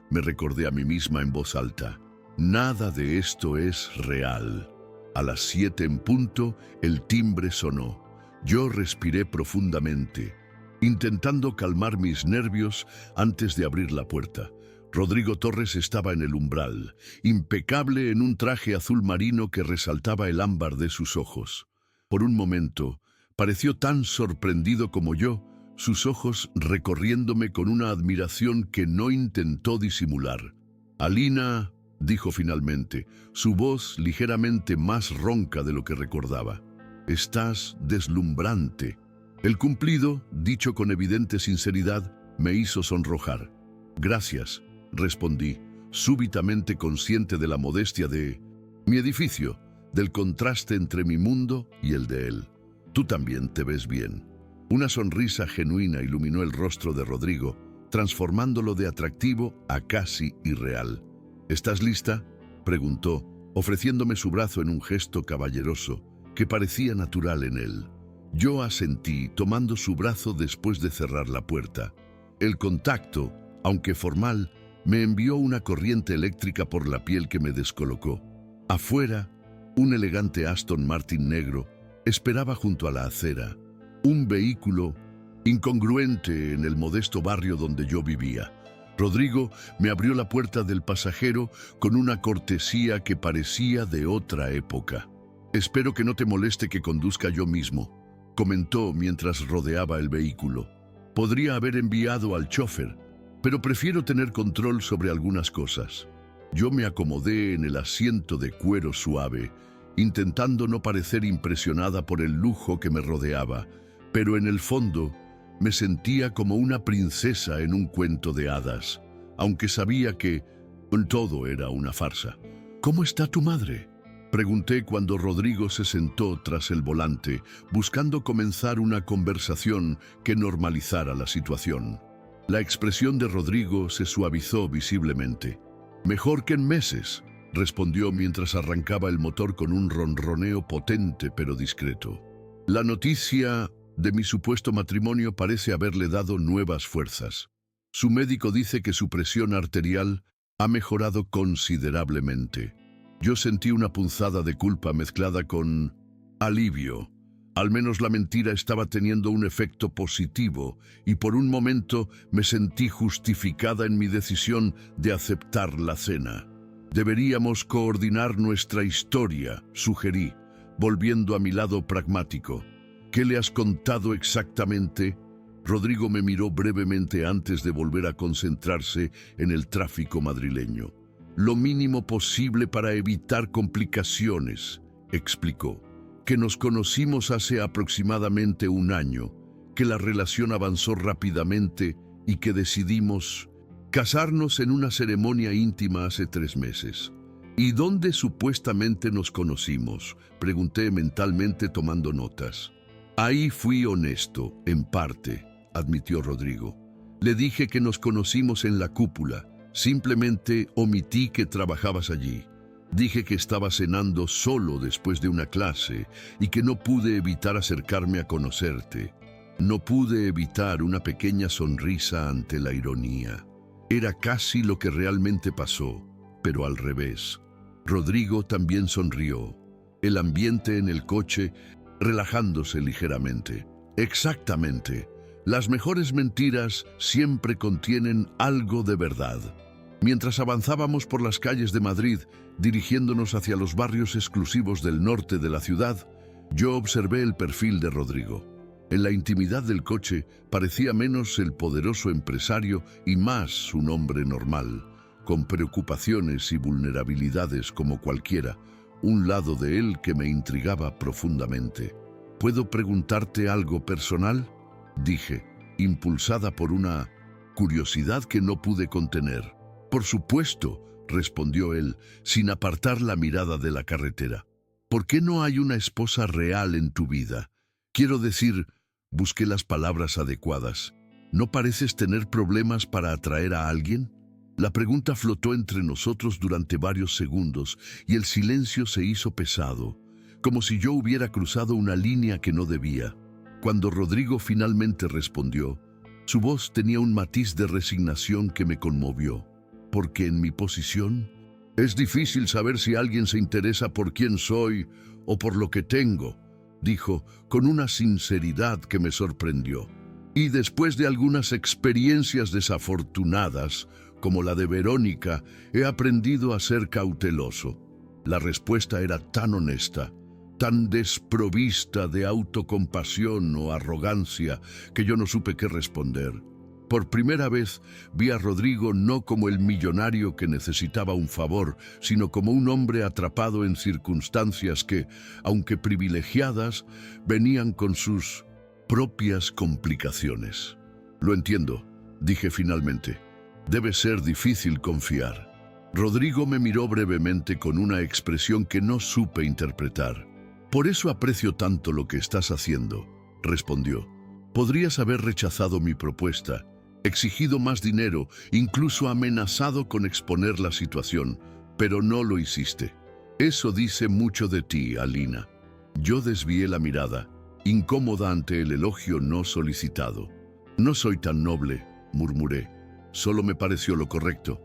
S1: me recordé a mí misma en voz alta. «Nada de esto es real». A las 7 en punto, el timbre sonó. Yo respiré profundamente, intentando calmar mis nervios antes de abrir la puerta. Rodrigo Torres estaba en el umbral, impecable en un traje azul marino que resaltaba el ámbar de sus ojos. Por un momento, pareció tan sorprendido como yo, sus ojos recorriéndome con una admiración que no intentó disimular. «Alina», dijo finalmente, su voz ligeramente más ronca de lo que recordaba. «Estás deslumbrante». El cumplido, dicho con evidente sinceridad, me hizo sonrojar. «Gracias», respondí, súbitamente consciente de la modestia de mi edificio, del contraste entre mi mundo y el de él. «Tú también te ves bien». Una sonrisa genuina iluminó el rostro de Rodrigo, transformándolo de atractivo a casi irreal. «¿Estás lista?», preguntó, ofreciéndome su brazo en un gesto caballeroso que parecía natural en él. Yo asentí, tomando su brazo después de cerrar la puerta. El contacto, aunque formal, me envió una corriente eléctrica por la piel que me descolocó. Afuera, un elegante Aston Martin negro esperaba junto a la acera, un vehículo incongruente en el modesto barrio donde yo vivía. Rodrigo me abrió la puerta del pasajero con una cortesía que parecía de otra época. «Espero que no te moleste que conduzca yo mismo», comentó mientras rodeaba el vehículo. «Podría haber enviado al chofer, pero prefiero tener control sobre algunas cosas». Yo me acomodé en el asiento de cuero suave, intentando no parecer impresionada por el lujo que me rodeaba, pero en el fondo me sentía como una princesa en un cuento de hadas, aunque sabía que todo era una farsa. «¿Cómo está tu madre?», pregunté cuando Rodrigo se sentó tras el volante, buscando comenzar una conversación que normalizara la situación. La expresión de Rodrigo se suavizó visiblemente. «Mejor que en meses», respondió mientras arrancaba el motor con un ronroneo potente pero discreto. La noticia de mi supuesto matrimonio parece haberle dado nuevas fuerzas. Su médico dice que su presión arterial ha mejorado considerablemente. Yo sentí una punzada de culpa mezclada con alivio. Al menos la mentira estaba teniendo un efecto positivo y por un momento me sentí justificada en mi decisión de aceptar la cena. Deberíamos coordinar nuestra historia, sugerí, volviendo a mi lado pragmático. ¿Qué le has contado exactamente? Rodrigo me miró brevemente antes de volver a concentrarse en el tráfico madrileño. Lo mínimo posible para evitar complicaciones, explicó. Que nos conocimos hace aproximadamente un año, que la relación avanzó rápidamente y que decidimos casarnos en una ceremonia íntima hace 3 meses. ¿Y dónde supuestamente nos conocimos?, pregunté mentalmente tomando notas. Ahí fui honesto, en parte, admitió Rodrigo. Le dije que nos conocimos en la cúpula, simplemente omití que trabajabas allí. Dije que estaba cenando solo después de una clase y que no pude evitar acercarme a conocerte. No pude evitar una pequeña sonrisa ante la ironía. Era casi lo que realmente pasó, pero al revés. Rodrigo también sonrió, el ambiente en el coche relajándose ligeramente. Exactamente. Las mejores mentiras siempre contienen algo de verdad. Mientras avanzábamos por las calles de Madrid, dirigiéndonos hacia los barrios exclusivos del norte de la ciudad, yo observé el perfil de Rodrigo. En la intimidad del coche parecía menos el poderoso empresario y más un hombre normal, con preocupaciones y vulnerabilidades como cualquiera, un lado de él que me intrigaba profundamente. ¿Puedo preguntarte algo personal?, dije, impulsada por una curiosidad que no pude contener. Por supuesto, respondió él, sin apartar la mirada de la carretera. ¿Por qué no hay una esposa real en tu vida? Quiero decir, busqué las palabras adecuadas. ¿No pareces tener problemas para atraer a alguien? La pregunta flotó entre nosotros durante varios segundos y el silencio se hizo pesado, como si yo hubiera cruzado una línea que no debía. Cuando Rodrigo finalmente respondió, su voz tenía un matiz de resignación que me conmovió. Porque en mi posición es difícil saber si alguien se interesa por quién soy o por lo que tengo, dijo con una sinceridad que me sorprendió. Y después de algunas experiencias desafortunadas, como la de Verónica, he aprendido a ser cauteloso. La respuesta era tan honesta, tan desprovista de autocompasión o arrogancia, que yo no supe qué responder. Por primera vez vi a Rodrigo no como el millonario que necesitaba un favor, sino como un hombre atrapado en circunstancias que, aunque privilegiadas, venían con sus propias complicaciones. Lo entiendo, dije finalmente. Debe ser difícil confiar. Rodrigo me miró brevemente con una expresión que no supe interpretar. Por eso aprecio tanto lo que estás haciendo, respondió. Podrías haber rechazado mi propuesta, exigido más dinero, incluso amenazado con exponer la situación, pero no lo hiciste. Eso dice mucho de ti, Alina. Yo desvié la mirada, incómoda ante el elogio no solicitado. No soy tan noble, murmuré. Solo me pareció lo correcto.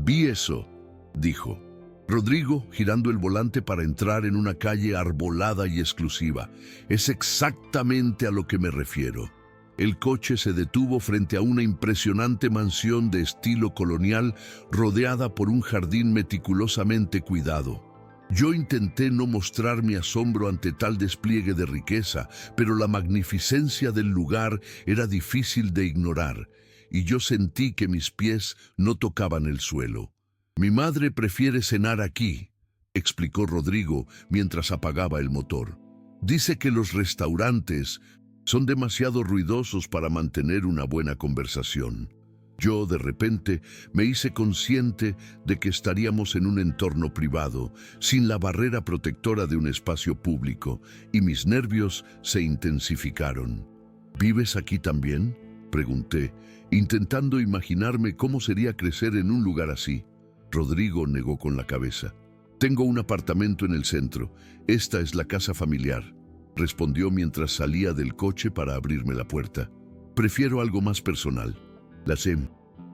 S1: Vi eso, dijo. Rodrigo, girando el volante para entrar en una calle arbolada y exclusiva. Es exactamente a lo que me refiero. El coche se detuvo frente a una impresionante mansión de estilo colonial rodeada por un jardín meticulosamente cuidado. Yo intenté no mostrar mi asombro ante tal despliegue de riqueza, pero la magnificencia del lugar era difícil de ignorar, y yo sentí que mis pies no tocaban el suelo. Mi madre prefiere cenar aquí, explicó Rodrigo mientras apagaba el motor. Dice que los restaurantes son demasiado ruidosos para mantener una buena conversación. Yo, de repente, me hice consciente de que estaríamos en un entorno privado, sin la barrera protectora de un espacio público, y mis nervios se intensificaron. ¿Vives aquí también?, pregunté, intentando imaginarme cómo sería crecer en un lugar así. Rodrigo negó con la cabeza. Tengo un apartamento en el centro. Esta es la casa familiar, respondió mientras salía del coche para abrirme la puerta. Prefiero algo más personal. La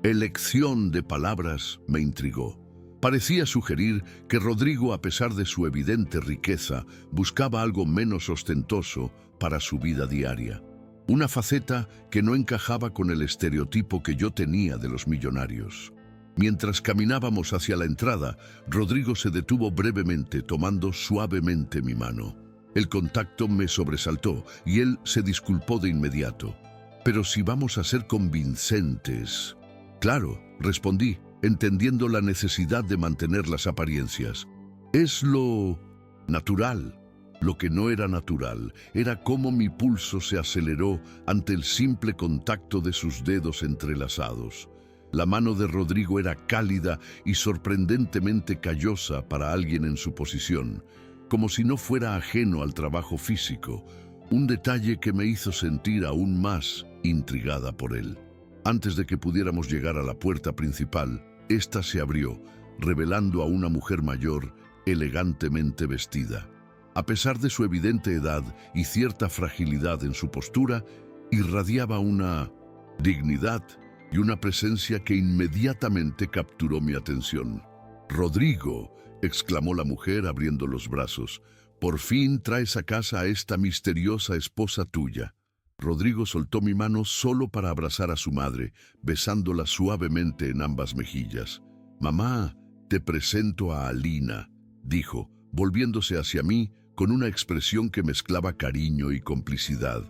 S1: elección de palabras me intrigó. Parecía sugerir que Rodrigo, a pesar de su evidente riqueza, buscaba algo menos ostentoso para su vida diaria. Una faceta que no encajaba con el estereotipo que yo tenía de los millonarios. Mientras caminábamos hacia la entrada, Rodrigo se detuvo brevemente, tomando suavemente mi mano. El contacto me sobresaltó y él se disculpó de inmediato. «Pero si vamos a ser convincentes...» «Claro», respondí, entendiendo la necesidad de mantener las apariencias. «Es lo natural». Lo que no era natural era cómo mi pulso se aceleró ante el simple contacto de sus dedos entrelazados. La mano de Rodrigo era cálida y sorprendentemente callosa para alguien en su posición, como si no fuera ajeno al trabajo físico, un detalle que me hizo sentir aún más intrigada por él. Antes de que pudiéramos llegar a la puerta principal, ésta se abrió, revelando a una mujer mayor, elegantemente vestida. A pesar de su evidente edad y cierta fragilidad en su postura, irradiaba una dignidad y una presencia que inmediatamente capturó mi atención. «Rodrigo», exclamó la mujer abriendo los brazos, «por fin traes a casa a esta misteriosa esposa tuya». Rodrigo soltó mi mano solo para abrazar a su madre, besándola suavemente en ambas mejillas. «Mamá, te presento a Alina», dijo, volviéndose hacia mí con una expresión que mezclaba cariño y complicidad.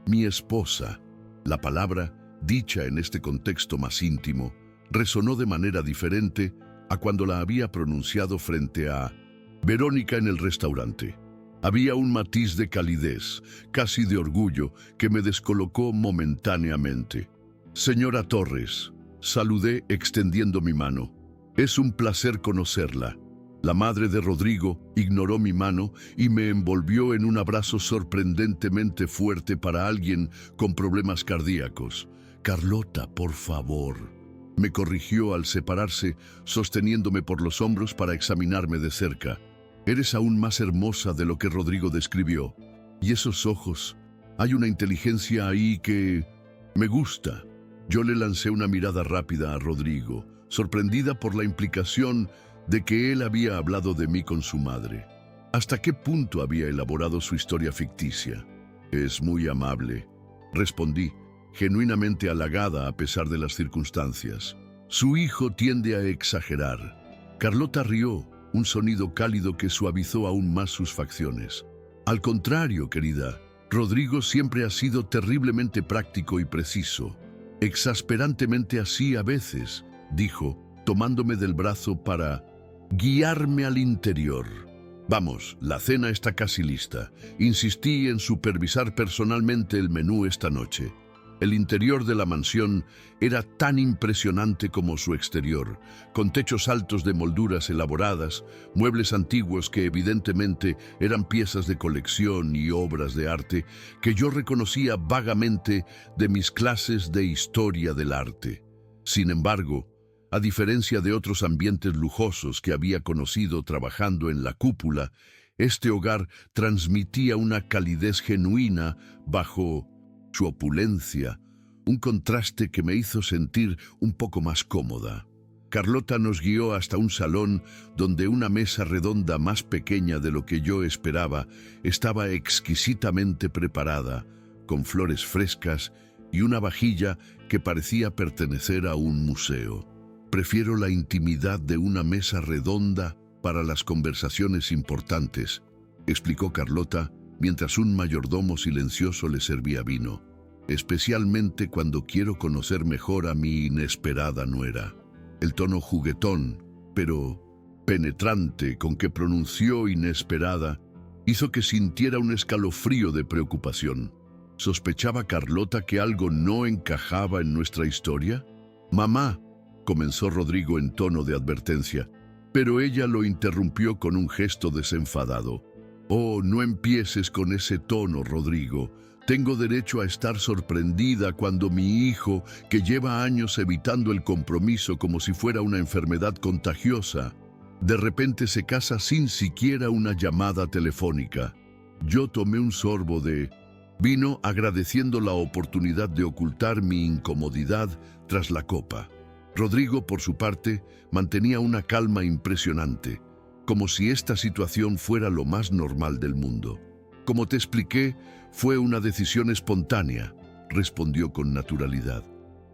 S1: «Mi esposa». La palabra, dicha en este contexto más íntimo, resonó de manera diferente a cuando la había pronunciado frente a Verónica en el restaurante. Había un matiz de calidez, casi de orgullo, que me descolocó momentáneamente. «Señora Torres», saludé extendiendo mi mano. «Es un placer conocerla». La madre de Rodrigo ignoró mi mano y me envolvió en un abrazo sorprendentemente fuerte para alguien con problemas cardíacos. «Carlota, por favor», me corrigió al separarse, sosteniéndome por los hombros para examinarme de cerca. «Eres aún más hermosa de lo que Rodrigo describió. Y esos ojos, hay una inteligencia ahí que me gusta». Yo le lancé una mirada rápida a Rodrigo, sorprendida por la implicación de que él había hablado de mí con su madre. ¿Hasta qué punto había elaborado su historia ficticia? «Es muy amable», respondí, genuinamente halagada a pesar de las circunstancias. «Su hijo tiende a exagerar». Carlota rió, un sonido cálido que suavizó aún más sus facciones. «Al contrario, querida, Rodrigo siempre ha sido terriblemente práctico y preciso. Exasperantemente así a veces», dijo, tomándome del brazo para guiarme al interior. «Vamos, la cena está casi lista». Insistí en supervisar personalmente el menú esta noche. El interior de la mansión era tan impresionante como su exterior, con techos altos de molduras elaboradas, muebles antiguos que evidentemente eran piezas de colección y obras de arte que yo reconocía vagamente de mis clases de historia del arte. Sin embargo, a diferencia de otros ambientes lujosos que había conocido trabajando en la cúpula, este hogar transmitía una calidez genuina bajo su opulencia, un contraste que me hizo sentir un poco más cómoda. Carlota nos guió hasta un salón donde una mesa redonda más pequeña de lo que yo esperaba estaba exquisitamente preparada, con flores frescas y una vajilla que parecía pertenecer a un museo. «Prefiero la intimidad de una mesa redonda para las conversaciones importantes», explicó Carlota mientras un mayordomo silencioso le servía vino, «especialmente cuando quiero conocer mejor a mi inesperada nuera». El tono juguetón, pero penetrante con que pronunció inesperada, hizo que sintiera un escalofrío de preocupación. ¿Sospechaba Carlota que algo no encajaba en nuestra historia? «Mamá», comenzó Rodrigo en tono de advertencia, pero ella lo interrumpió con un gesto desenfadado. «Oh, no empieces con ese tono, Rodrigo. Tengo derecho a estar sorprendida cuando mi hijo, que lleva años evitando el compromiso como si fuera una enfermedad contagiosa, de repente se casa sin siquiera una llamada telefónica». Yo tomé un sorbo de vino agradeciendo la oportunidad de ocultar mi incomodidad tras la copa. Rodrigo, por su parte, mantenía una calma impresionante, como si esta situación fuera lo más normal del mundo. Como te expliqué, fue una decisión espontánea, respondió con naturalidad.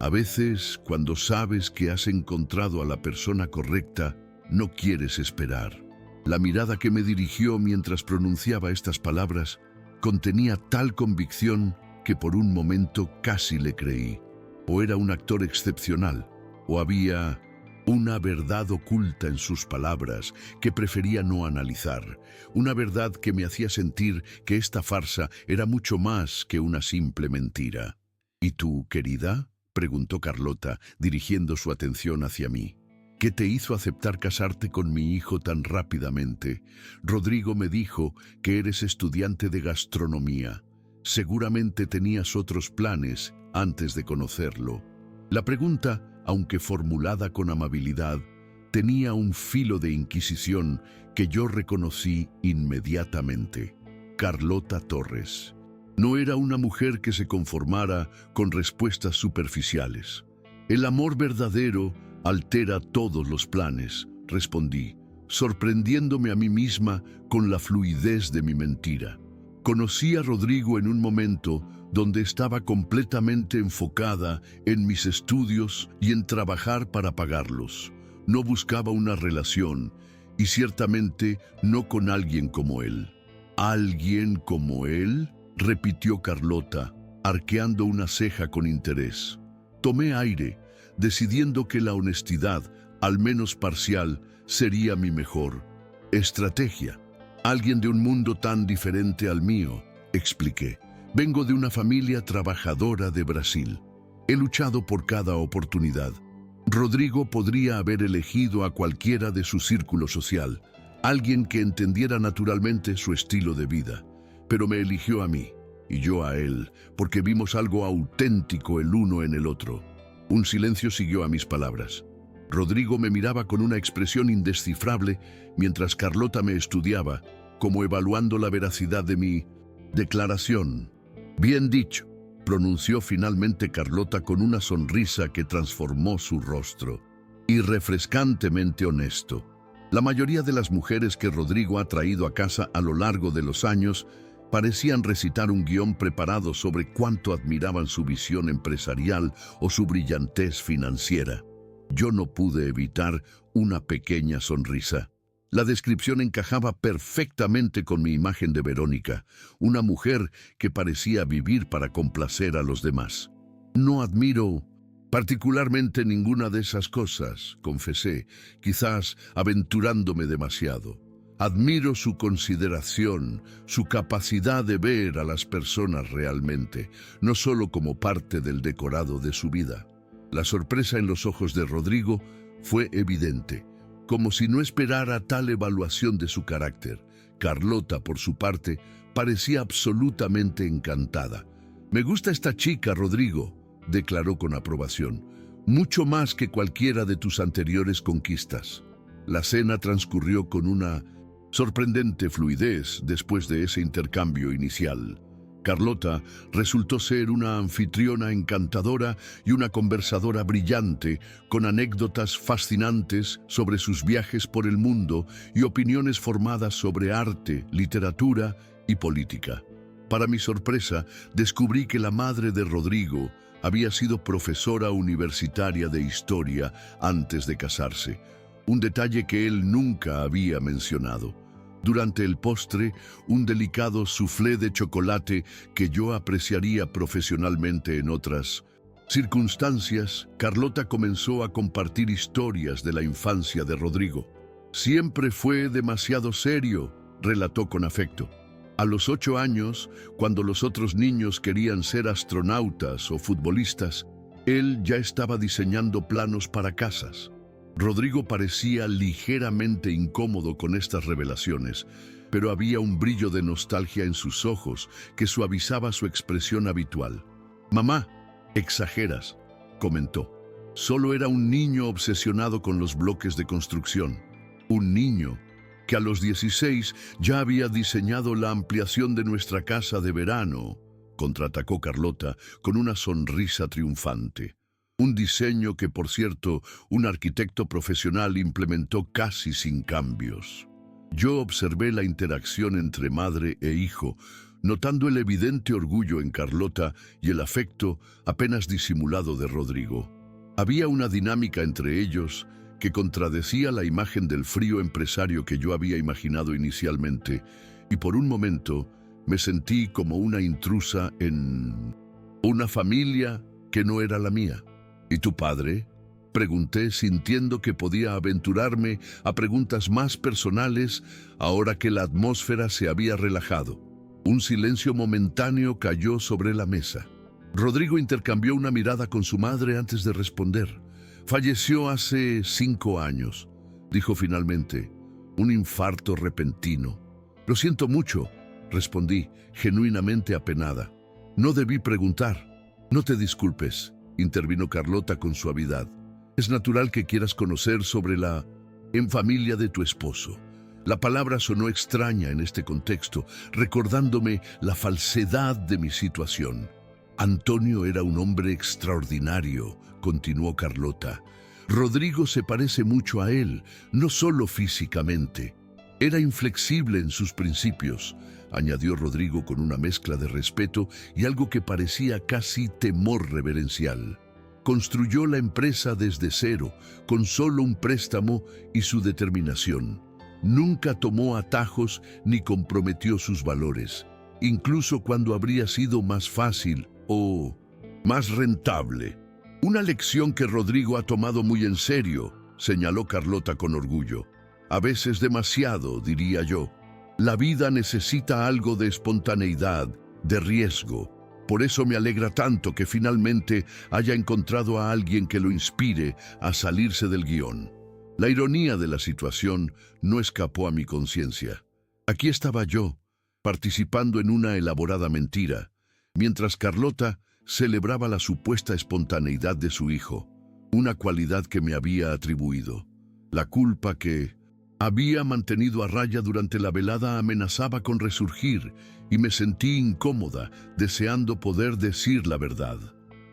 S1: A veces, cuando sabes que has encontrado a la persona correcta, no quieres esperar. La mirada que me dirigió mientras pronunciaba estas palabras contenía tal convicción que por un momento casi le creí. O era un actor excepcional, o había una verdad oculta en sus palabras que prefería no analizar, una verdad que me hacía sentir que esta farsa era mucho más que una simple mentira. ¿Y tú, querida?, preguntó Carlota, dirigiendo su atención hacia mí. ¿Qué te hizo aceptar casarte con mi hijo tan rápidamente? Rodrigo me dijo que eres estudiante de gastronomía. Seguramente tenías otros planes antes de conocerlo. La pregunta, aunque formulada con amabilidad, tenía un filo de inquisición que yo reconocí inmediatamente. Carlota Torres. No era una mujer que se conformara con respuestas superficiales. El amor verdadero altera todos los planes, respondí, sorprendiéndome a mí misma con la fluidez de mi mentira. Conocí a Rodrigo en un momento donde estaba completamente enfocada en mis estudios y en trabajar para pagarlos. No buscaba una relación, y ciertamente no con alguien como él. ¿Alguien como él?, repitió Carlota, arqueando una ceja con interés. Tomé aire, decidiendo que la honestidad, al menos parcial, sería mi mejor estrategia. Alguien de un mundo tan diferente al mío, expliqué. Vengo de una familia trabajadora de Brasil. He luchado por cada oportunidad. Rodrigo podría haber elegido a cualquiera de su círculo social, alguien que entendiera naturalmente su estilo de vida. Pero me eligió a mí, y yo a él, porque vimos algo auténtico el uno en el otro. Un silencio siguió a mis palabras. Rodrigo me miraba con una expresión indescifrable mientras Carlota me estudiaba, como evaluando la veracidad de mi declaración. Bien dicho, pronunció finalmente Carlota con una sonrisa que transformó su rostro. Y refrescantemente honesto. La mayoría de las mujeres que Rodrigo ha traído a casa a lo largo de los años parecían recitar un guión preparado sobre cuánto admiraban su visión empresarial o su brillantez financiera. Yo no pude evitar una pequeña sonrisa. La descripción encajaba perfectamente con mi imagen de Verónica, una mujer que parecía vivir para complacer a los demás. No admiro particularmente ninguna de esas cosas, confesé, quizás aventurándome demasiado. Admiro su consideración, su capacidad de ver a las personas realmente, no solo como parte del decorado de su vida. La sorpresa en los ojos de Rodrigo fue evidente, como si no esperara tal evaluación de su carácter. Carlota, por su parte, parecía absolutamente encantada. «Me gusta esta chica, Rodrigo», declaró con aprobación, «mucho más que cualquiera de tus anteriores conquistas». La cena transcurrió con una sorprendente fluidez después de ese intercambio inicial. Carlota resultó ser una anfitriona encantadora y una conversadora brillante, con anécdotas fascinantes sobre sus viajes por el mundo y opiniones formadas sobre arte, literatura y política. Para mi sorpresa, descubrí que la madre de Rodrigo había sido profesora universitaria de historia antes de casarse, un detalle que él nunca había mencionado. Durante el postre, un delicado soufflé de chocolate que yo apreciaría profesionalmente en otras circunstancias, Carlota comenzó a compartir historias de la infancia de Rodrigo. «Siempre fue demasiado serio», relató con afecto. A los 8 años, cuando los otros niños querían ser astronautas o futbolistas, él ya estaba diseñando planos para casas. Rodrigo parecía ligeramente incómodo con estas revelaciones, pero había un brillo de nostalgia en sus ojos que suavizaba su expresión habitual. «Mamá, exageras», comentó. «Solo era un niño obsesionado con los bloques de construcción. Un niño». que a los 16 ya había diseñado la ampliación de nuestra casa de verano, contraatacó Carlota con una sonrisa triunfante. Un diseño que, por cierto, un arquitecto profesional implementó casi sin cambios. Yo observé la interacción entre madre e hijo, notando el evidente orgullo en Carlota y el afecto apenas disimulado de Rodrigo. Había una dinámica entre ellos que contradecía la imagen del frío empresario que yo había imaginado inicialmente, y por un momento me sentí como una intrusa en una familia que no era la mía. ¿Y tu padre?, pregunté, sintiendo que podía aventurarme a preguntas más personales ahora que la atmósfera se había relajado. Un silencio momentáneo cayó sobre la mesa. Rodrigo intercambió una mirada con su madre antes de responder. Falleció hace 5 años, dijo finalmente. Un infarto repentino. Lo siento mucho, respondí, genuinamente apenada. No debí preguntar. No te disculpes, intervino Carlota con suavidad. Es natural que quieras conocer sobre la familia de tu esposo. La palabra sonó extraña en este contexto, recordándome la falsedad de mi situación. Antonio era un hombre extraordinario, continuó Carlota. Rodrigo se parece mucho a él, no solo físicamente. Era inflexible en sus principios, añadió Rodrigo con una mezcla de respeto y algo que parecía casi temor reverencial. Construyó la empresa desde cero, con solo un préstamo y su determinación. Nunca tomó atajos ni comprometió sus valores, incluso cuando habría sido más fácil o más rentable. Una lección que Rodrigo ha tomado muy en serio, señaló Carlota con orgullo. A veces demasiado, diría yo. La vida necesita algo de espontaneidad, de riesgo. Por eso me alegra tanto que finalmente haya encontrado a alguien que lo inspire a salirse del guión. La ironía de la situación no escapó a mi conciencia. Aquí estaba yo, participando en una elaborada mentira, mientras Carlota celebraba la supuesta espontaneidad de su hijo, una cualidad que me había atribuido. La culpa que había mantenido a raya durante la velada amenazaba con resurgir y me sentí incómoda, deseando poder decir la verdad.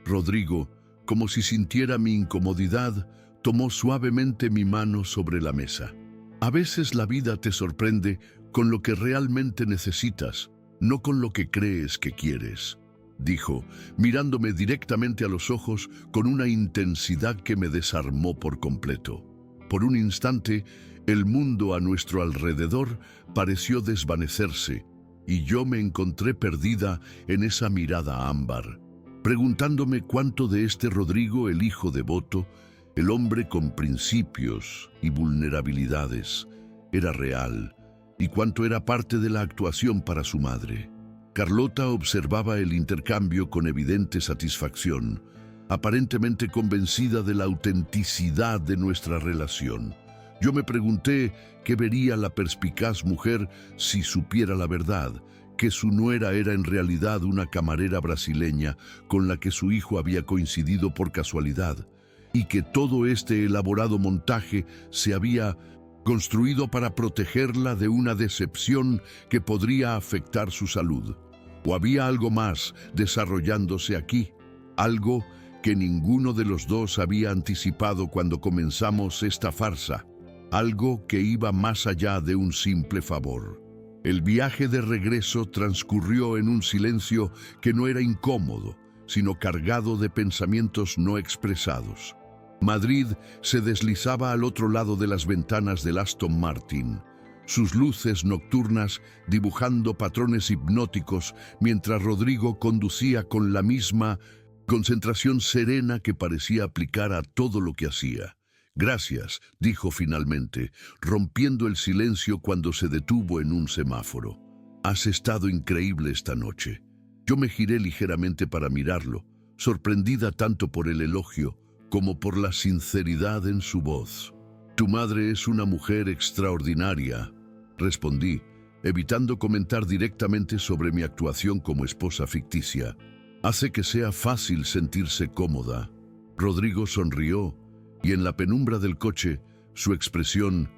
S1: Rodrigo, como si sintiera mi incomodidad, tomó suavemente mi mano sobre la mesa. A veces la vida te sorprende con lo que realmente necesitas, no con lo que crees que quieres, dijo, mirándome directamente a los ojos con una intensidad que me desarmó por completo. Por un instante, el mundo a nuestro alrededor pareció desvanecerse y yo me encontré perdida en esa mirada ámbar, preguntándome cuánto de este Rodrigo, el hijo devoto, el hombre con principios y vulnerabilidades, era real y cuánto era parte de la actuación para su madre. Carlota observaba el intercambio con evidente satisfacción, aparentemente convencida de la autenticidad de nuestra relación. Yo me pregunté qué vería la perspicaz mujer si supiera la verdad, que su nuera era en realidad una camarera brasileña con la que su hijo había coincidido por casualidad, y que todo este elaborado montaje se había construido para protegerla de una decepción que podría afectar su salud. ¿O había algo más desarrollándose aquí? Algo que ninguno de los dos había anticipado cuando comenzamos esta farsa. Algo que iba más allá de un simple favor. El viaje de regreso transcurrió en un silencio que no era incómodo, sino cargado de pensamientos no expresados. Madrid se deslizaba al otro lado de las ventanas del Aston Martin, sus luces nocturnas dibujando patrones hipnóticos mientras Rodrigo conducía con la misma concentración serena que parecía aplicar a todo lo que hacía. «Gracias», dijo finalmente, rompiendo el silencio cuando se detuvo en un semáforo. «Has estado increíble esta noche». Yo me giré ligeramente para mirarlo, sorprendida tanto por el elogio como por la sinceridad en su voz. «Tu madre es una mujer extraordinaria», respondí, evitando comentar directamente sobre mi actuación como esposa ficticia. «Hace que sea fácil sentirse cómoda». Rodrigo sonrió, y en la penumbra del coche, su expresión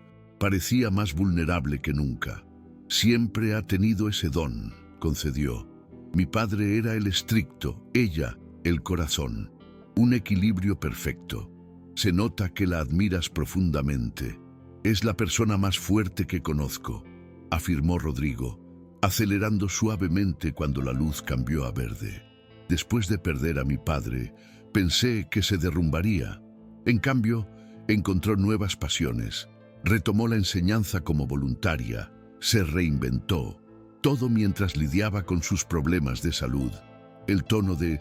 S1: Parecía más vulnerable que nunca. Siempre ha tenido ese don, concedió. Mi padre era el estricto, ella el corazón. Un equilibrio perfecto. Se nota que la admiras profundamente. Es la persona más fuerte que conozco, afirmó Rodrigo, acelerando suavemente cuando la luz cambió a verde. Después de perder a mi padre, pensé que se derrumbaría. En cambio, encontró nuevas pasiones. Retomó la enseñanza como voluntaria, se reinventó, todo mientras lidiaba con sus problemas de salud. El tono de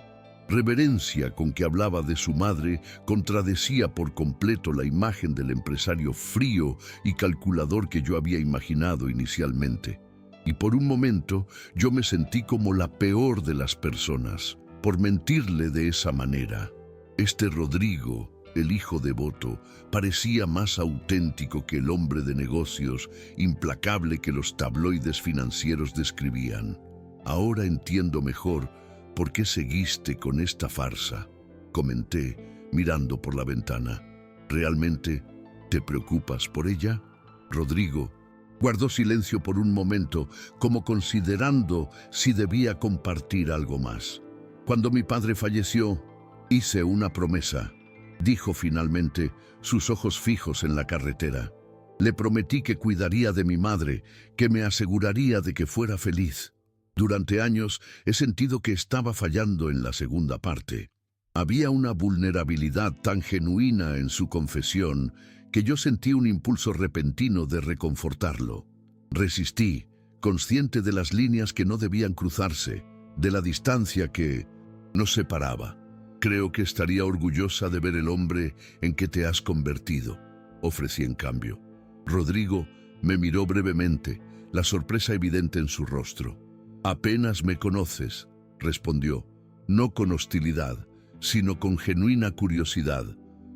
S1: reverencia con que hablaba de su madre contradecía por completo la imagen del empresario frío y calculador que yo había imaginado inicialmente. Y por un momento yo me sentí como la peor de las personas, por mentirle de esa manera. Este Rodrigo, el hijo devoto, parecía más auténtico que el hombre de negocios implacable que los tabloides financieros describían. Ahora entiendo mejor por qué seguiste con esta farsa, comenté, mirando por la ventana. ¿Realmente te preocupas por ella? Rodrigo guardó silencio por un momento, como considerando si debía compartir algo más. Cuando mi padre falleció, hice una promesa, dijo finalmente, sus ojos fijos en la carretera. Le prometí que cuidaría de mi madre, que me aseguraría de que fuera feliz. Durante años he sentido que estaba fallando en la segunda parte. Había una vulnerabilidad tan genuina en su confesión que yo sentí un impulso repentino de reconfortarlo. Resistí, consciente de las líneas que no debían cruzarse, de la distancia que nos separaba. Creo que estaría orgullosa de ver el hombre en que te has convertido, ofrecí en cambio. Rodrigo me miró brevemente, la sorpresa evidente en su rostro. Apenas me conoces, respondió, no con hostilidad, sino con genuina curiosidad.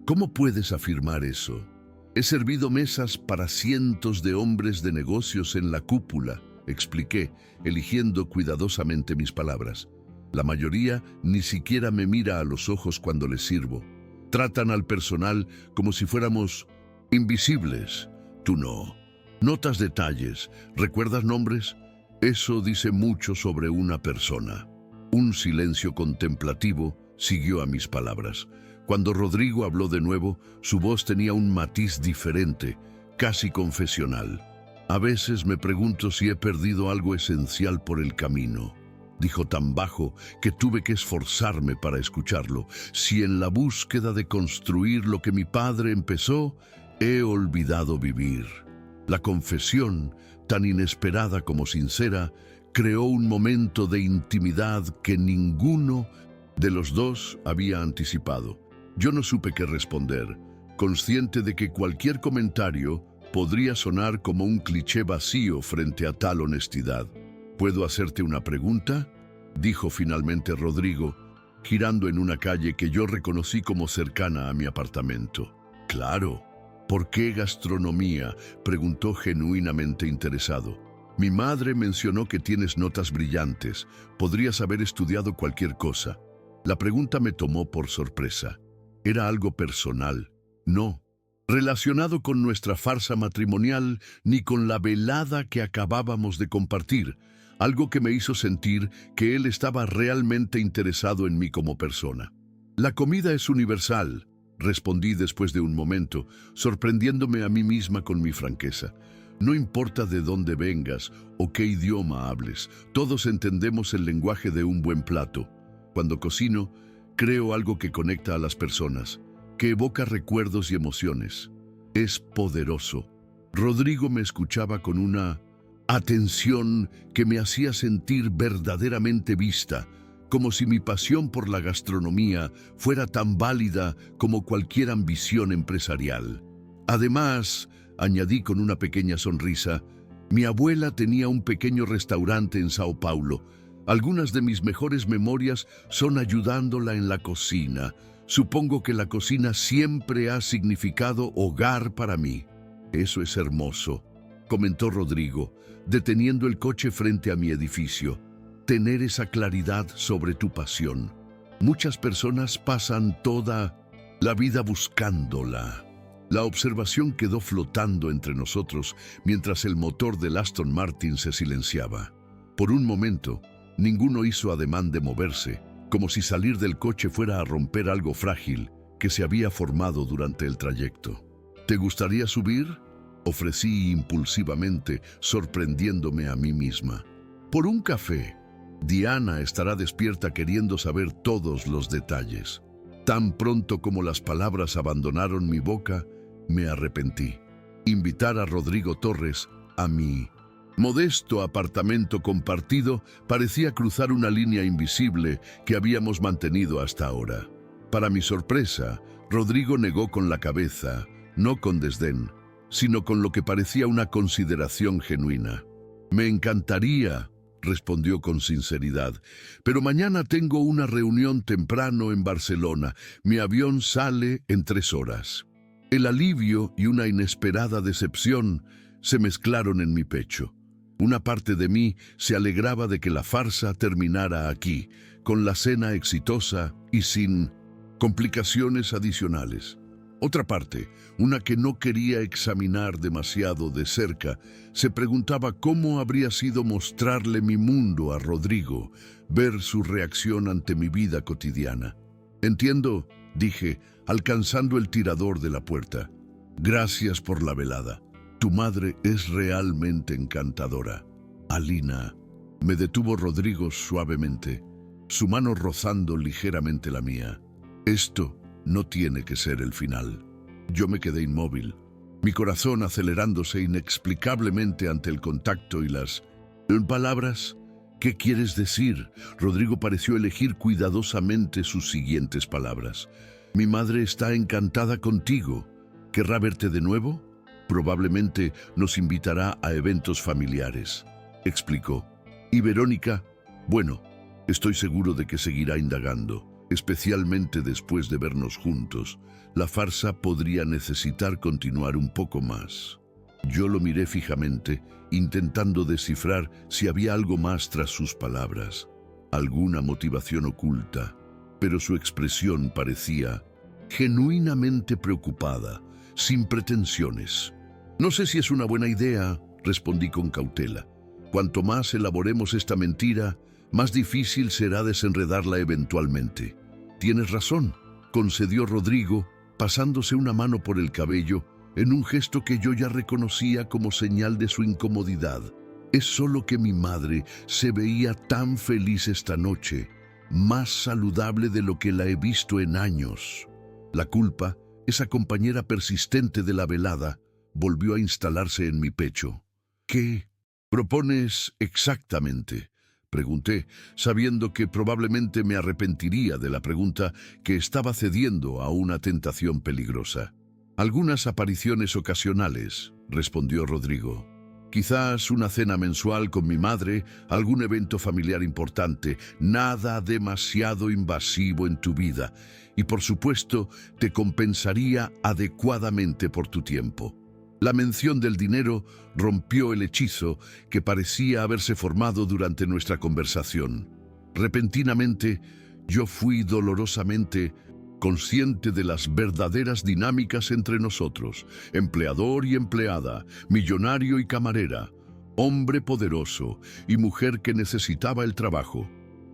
S1: ¿Cómo puedes afirmar eso? He servido mesas para cientos de hombres de negocios en la cúpula, expliqué, eligiendo cuidadosamente mis palabras. La mayoría ni siquiera me mira a los ojos cuando les sirvo. Tratan al personal como si fuéramos invisibles. Tú no. Notas detalles, recuerdas nombres. Eso dice mucho sobre una persona. Un silencio contemplativo siguió a mis palabras. Cuando Rodrigo habló de nuevo, su voz tenía un matiz diferente, casi confesional. A veces me pregunto si he perdido algo esencial por el camino. Dijo tan bajo que tuve que esforzarme para escucharlo. Si en la búsqueda de construir lo que mi padre empezó, he olvidado vivir. La confesión, tan inesperada como sincera, creó un momento de intimidad que ninguno de los dos había anticipado. Yo no supe qué responder, consciente de que cualquier comentario podría sonar como un cliché vacío frente a tal honestidad. ¿Puedo hacerte una pregunta?, dijo finalmente Rodrigo, girando en una calle que yo reconocí como cercana a mi apartamento. Claro. ¿Por qué gastronomía?, preguntó genuinamente interesado. Mi madre mencionó que tienes notas brillantes. Podrías haber estudiado cualquier cosa. La pregunta me tomó por sorpresa. Era algo personal. No, relacionado con nuestra farsa matrimonial ni con la velada que acabábamos de compartir. Algo que me hizo sentir que él estaba realmente interesado en mí como persona. La comida es universal, respondí después de un momento, sorprendiéndome a mí misma con mi franqueza. No importa de dónde vengas o qué idioma hables, todos entendemos el lenguaje de un buen plato. Cuando cocino, creo algo que conecta a las personas, que evoca recuerdos y emociones. Es poderoso. Rodrigo me escuchaba con una atención que me hacía sentir verdaderamente vista, como si mi pasión por la gastronomía fuera tan válida como cualquier ambición empresarial. Además, añadí con una pequeña sonrisa, mi abuela tenía un pequeño restaurante en Sao Paulo. Algunas de mis mejores memorias son ayudándola en la cocina. Supongo que la cocina siempre ha significado hogar para mí. Eso es hermoso, comentó Rodrigo, deteniendo el coche frente a mi edificio. Tener esa claridad sobre tu pasión. Muchas personas pasan toda la vida buscándola. La observación quedó flotando entre nosotros mientras el motor del Aston Martin se silenciaba. Por un momento, ninguno hizo ademán de moverse, como si salir del coche fuera a romper algo frágil que se había formado durante el trayecto. ¿Te gustaría subir?, ofrecí impulsivamente, sorprendiéndome a mí misma. Por un café. Diana estará despierta queriendo saber todos los detalles. Tan pronto como las palabras abandonaron mi boca, me arrepentí. Invitar a Rodrigo Torres a mi modesto apartamento compartido parecía cruzar una línea invisible que habíamos mantenido hasta ahora. Para mi sorpresa, Rodrigo negó con la cabeza, no con desdén, sino con lo que parecía una consideración genuina. «Me encantaría», respondió con sinceridad, «pero mañana tengo una reunión temprano en Barcelona. Mi avión sale en 3 horas». El alivio y una inesperada decepción se mezclaron en mi pecho. Una parte de mí se alegraba de que la farsa terminara aquí, con la cena exitosa y sin complicaciones adicionales. Otra parte, una que no quería examinar demasiado de cerca, se preguntaba cómo habría sido mostrarle mi mundo a Rodrigo, ver su reacción ante mi vida cotidiana. «Entiendo», dije, alcanzando el tirador de la puerta. «Gracias por la velada. Tu madre es realmente encantadora». «Alina», me detuvo Rodrigo suavemente, su mano rozando ligeramente la mía. «Esto no tiene que ser el final». Yo me quedé inmóvil, mi corazón acelerándose inexplicablemente ante el contacto y las palabras. «¿Qué quieres decir?». Rodrigo pareció elegir cuidadosamente sus siguientes palabras. «Mi madre está encantada contigo. ¿Querrá verte de nuevo? Probablemente nos invitará a eventos familiares», explicó. «Y Verónica, bueno, estoy seguro de que seguirá indagando, especialmente después de vernos juntos. La farsa podría necesitar continuar un poco más». Yo lo miré fijamente, intentando descifrar si había algo más tras sus palabras, alguna motivación oculta, pero su expresión parecía genuinamente preocupada, sin pretensiones. «No sé si es una buena idea», respondí con cautela. «Cuanto más elaboremos esta mentira, más difícil será desenredarla eventualmente». «Tienes razón», concedió Rodrigo, pasándose una mano por el cabello, en un gesto que yo ya reconocía como señal de su incomodidad. «Es solo que mi madre se veía tan feliz esta noche, más saludable de lo que la he visto en años». La culpa, esa compañera persistente de la velada, volvió a instalarse en mi pecho. «¿Qué propones exactamente?», pregunté, sabiendo que probablemente me arrepentiría de la pregunta, que estaba cediendo a una tentación peligrosa. «Algunas apariciones ocasionales», respondió Rodrigo. «Quizás una cena mensual con mi madre, algún evento familiar importante, nada demasiado invasivo en tu vida, y por supuesto te compensaría adecuadamente por tu tiempo». La mención del dinero rompió el hechizo que parecía haberse formado durante nuestra conversación. Repentinamente, yo fui dolorosamente consciente de las verdaderas dinámicas entre nosotros, empleador y empleada, millonario y camarera, hombre poderoso y mujer que necesitaba el trabajo.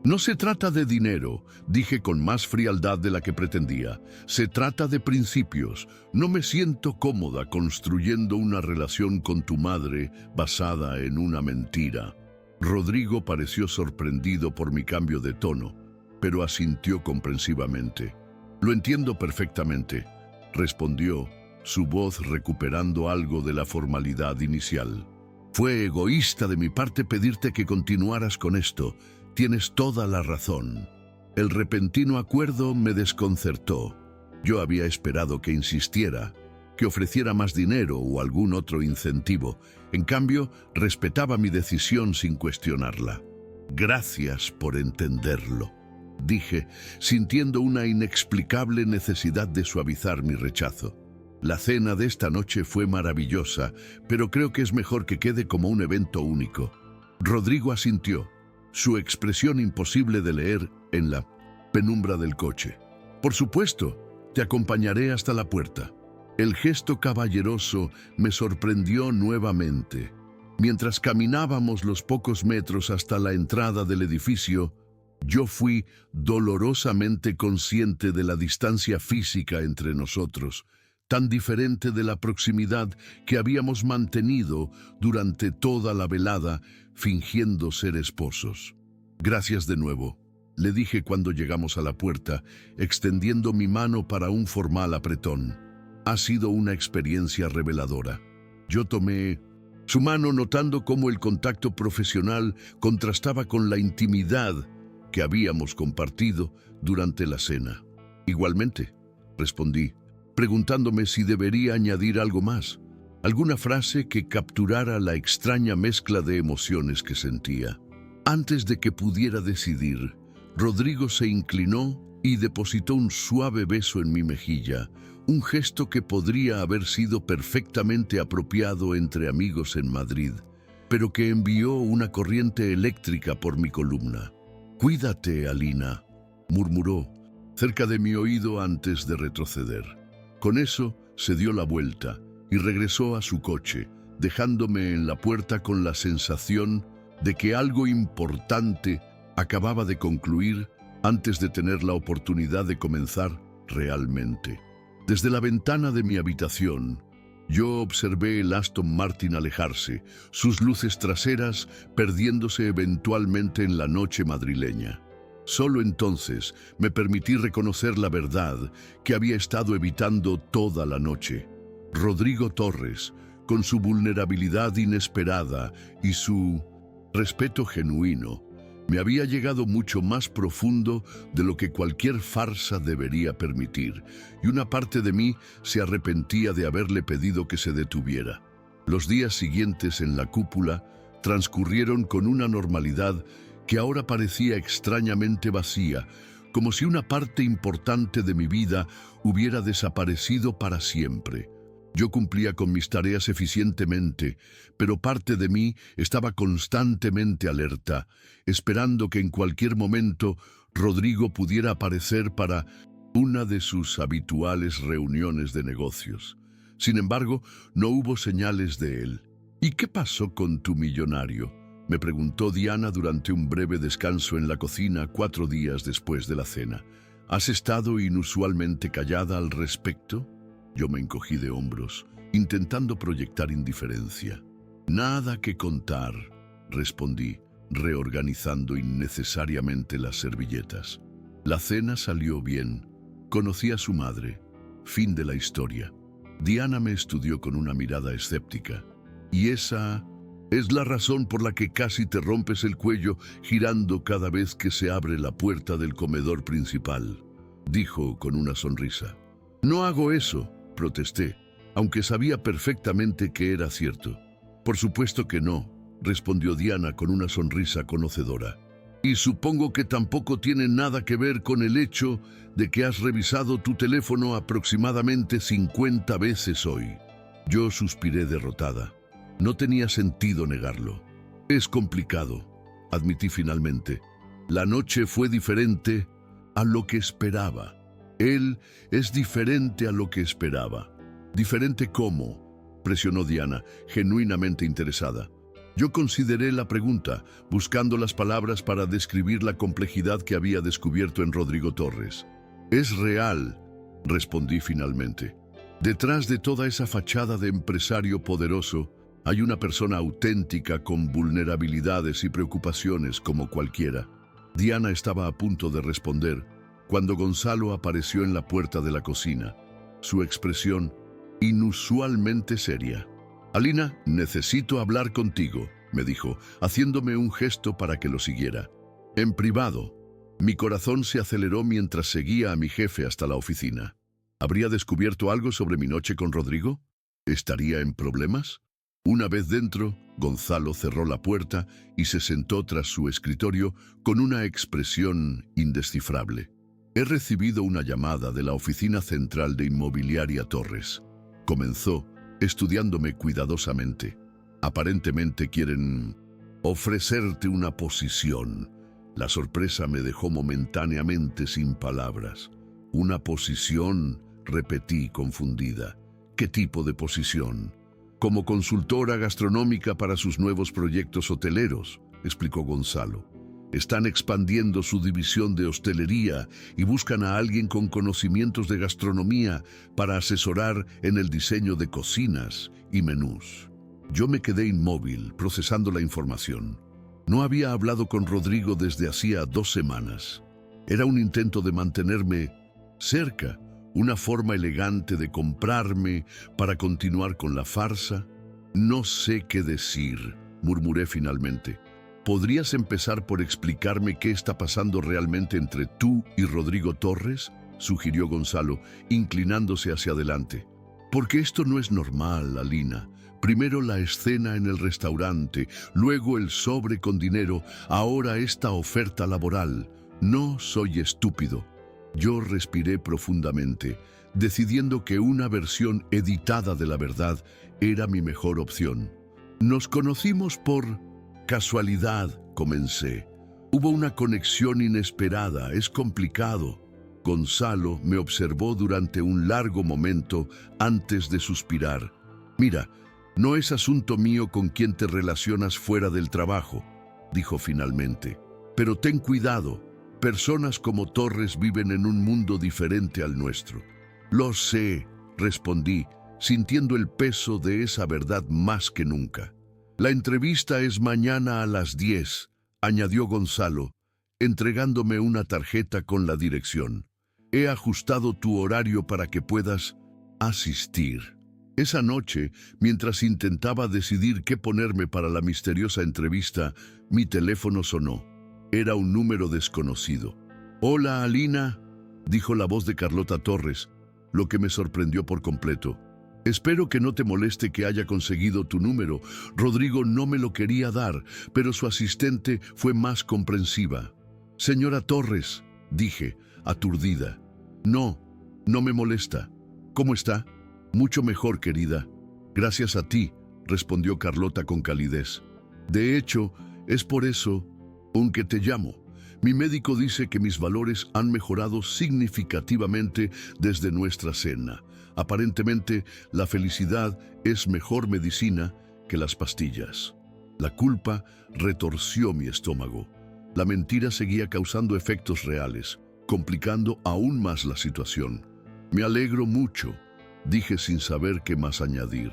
S1: «No se trata de dinero», dije con más frialdad de la que pretendía. «Se trata de principios. No me siento cómoda construyendo una relación con tu madre basada en una mentira». Rodrigo pareció sorprendido por mi cambio de tono, pero asintió comprensivamente. «Lo entiendo perfectamente», respondió, su voz recuperando algo de la formalidad inicial. «Fue egoísta de mi parte pedirte que continuaras con esto. Tienes toda la razón». El repentino acuerdo me desconcertó. Yo había esperado que insistiera, que ofreciera más dinero o algún otro incentivo. En cambio, respetaba mi decisión sin cuestionarla. «Gracias por entenderlo», dije, sintiendo una inexplicable necesidad de suavizar mi rechazo. «La cena de esta noche fue maravillosa, pero creo que es mejor que quede como un evento único». Rodrigo asintió, su expresión imposible de leer en la penumbra del coche. «Por supuesto, te acompañaré hasta la puerta». El gesto caballeroso me sorprendió nuevamente. Mientras caminábamos los pocos metros hasta la entrada del edificio, yo fui dolorosamente consciente de la distancia física entre nosotros, tan diferente de la proximidad que habíamos mantenido durante toda la velada, fingiendo ser esposos. Gracias de nuevo, le dije cuando llegamos a la puerta, extendiendo mi mano para un formal apretón. Ha sido una experiencia reveladora. Yo tomé su mano notando cómo el contacto profesional contrastaba con la intimidad que habíamos compartido durante la cena. Igualmente, respondí, preguntándome si debería añadir algo más, alguna frase que capturara la extraña mezcla de emociones que sentía. Antes de que pudiera decidir, Rodrigo se inclinó y depositó un suave beso en mi mejilla, un gesto que podría haber sido perfectamente apropiado entre amigos en Madrid, pero que envió una corriente eléctrica por mi columna. «Cuídate, Alina», murmuró, cerca de mi oído antes de retroceder. Con eso se dio la vuelta y regresó a su coche, dejándome en la puerta con la sensación de que algo importante acababa de concluir antes de tener la oportunidad de comenzar realmente. Desde la ventana de mi habitación, yo observé el Aston Martin alejarse, sus luces traseras perdiéndose eventualmente en la noche madrileña. Solo entonces me permití reconocer la verdad que había estado evitando toda la noche. Rodrigo Torres, con su vulnerabilidad inesperada y su respeto genuino, me había llegado mucho más profundo de lo que cualquier farsa debería permitir, y una parte de mí se arrepentía de haberle pedido que se detuviera. Los días siguientes en la cúpula transcurrieron con una normalidad que ahora parecía extrañamente vacía, como si una parte importante de mi vida hubiera desaparecido para siempre. Yo cumplía con mis tareas eficientemente, pero parte de mí estaba constantemente alerta, esperando que en cualquier momento Rodrigo pudiera aparecer para una de sus habituales reuniones de negocios. Sin embargo, no hubo señales de él. «¿Y qué pasó con tu millonario?», me preguntó Diana durante un breve descanso en la cocina 4 días después de la cena. «¿Has estado inusualmente callada al respecto?». Yo me encogí de hombros, intentando proyectar indiferencia. «Nada que contar», respondí, reorganizando innecesariamente las servilletas. La cena salió bien. Conocí a su madre. Fin de la historia. Diana me estudió con una mirada escéptica. «¿Y esa es la razón por la que casi te rompes el cuello girando cada vez que se abre la puerta del comedor principal?», dijo con una sonrisa. «No hago eso», protesté, aunque sabía perfectamente que era cierto. «Por supuesto que no», respondió Diana con una sonrisa conocedora. «Y supongo que tampoco tiene nada que ver con el hecho de que has revisado tu teléfono aproximadamente 50 veces hoy». Yo suspiré derrotada. No tenía sentido negarlo. «Es complicado», admití finalmente. «La noche fue diferente a lo que esperaba». «Él es diferente a lo que esperaba». «¿Diferente cómo?», presionó Diana, genuinamente interesada. Yo consideré la pregunta, buscando las palabras para describir la complejidad que había descubierto en Rodrigo Torres. «Es real», respondí finalmente. «Detrás de toda esa fachada de empresario poderoso, hay una persona auténtica con vulnerabilidades y preocupaciones como cualquiera». Diana estaba a punto de responder cuando Gonzalo apareció en la puerta de la cocina, su expresión inusualmente seria. «Alina, necesito hablar contigo», me dijo, haciéndome un gesto para que lo siguiera. «En privado». Mi corazón se aceleró mientras seguía a mi jefe hasta la oficina. ¿Habría descubierto algo sobre mi noche con Rodrigo? ¿Estaría en problemas? Una vez dentro, Gonzalo cerró la puerta y se sentó tras su escritorio con una expresión indescifrable. «He recibido una llamada de la oficina central de Inmobiliaria Torres», comenzó, estudiándome cuidadosamente. «Aparentemente quieren ofrecerte una posición». La sorpresa me dejó momentáneamente sin palabras. «¿Una posición?», repetí confundida. ¿Qué tipo de posición? Como consultora gastronómica para sus nuevos proyectos hoteleros, explicó Gonzalo. Están expandiendo su división de hostelería y buscan a alguien con conocimientos de gastronomía para asesorar en el diseño de cocinas y menús. Yo me quedé inmóvil, procesando la información. No había hablado con Rodrigo desde hacía 2 semanas. Era un intento de mantenerme cerca, una forma elegante de comprarme para continuar con la farsa. No sé qué decir, murmuré finalmente. ¿Podrías empezar por explicarme qué está pasando realmente entre tú y Rodrigo Torres?, sugirió Gonzalo, inclinándose hacia adelante. Porque esto no es normal, Alina. Primero la escena en el restaurante, luego el sobre con dinero, ahora esta oferta laboral. No soy estúpido. Yo respiré profundamente, decidiendo que una versión editada de la verdad era mi mejor opción. Nos conocimos por casualidad, comencé. Hubo una conexión inesperada, es complicado. Gonzalo me observó durante un largo momento antes de suspirar. Mira, no es asunto mío con quién te relacionas fuera del trabajo, dijo finalmente. Pero ten cuidado, personas como Torres viven en un mundo diferente al nuestro. Lo sé, respondí, sintiendo el peso de esa verdad más que nunca. La entrevista es mañana a las 10, añadió Gonzalo, entregándome una tarjeta con la dirección. He ajustado tu horario para que puedas asistir. Esa noche, mientras intentaba decidir qué ponerme para la misteriosa entrevista, mi teléfono sonó. Era un número desconocido. «Hola, Alina», dijo la voz de Carlota Torres, lo que me sorprendió por completo. «Espero que no te moleste que haya conseguido tu número. Rodrigo no me lo quería dar, pero su asistente fue más comprensiva». «Señora Torres», dije, aturdida. «No, no me molesta. ¿Cómo está?» «Mucho mejor, querida. Gracias a ti», respondió Carlota con calidez. «De hecho, es por eso, aunque te llamo. Mi médico dice que mis valores han mejorado significativamente desde nuestra cena. Aparentemente, la felicidad es mejor medicina que las pastillas». La culpa retorció mi estómago. La mentira seguía causando efectos reales, complicando aún más la situación. «Me alegro mucho», dije sin saber qué más añadir.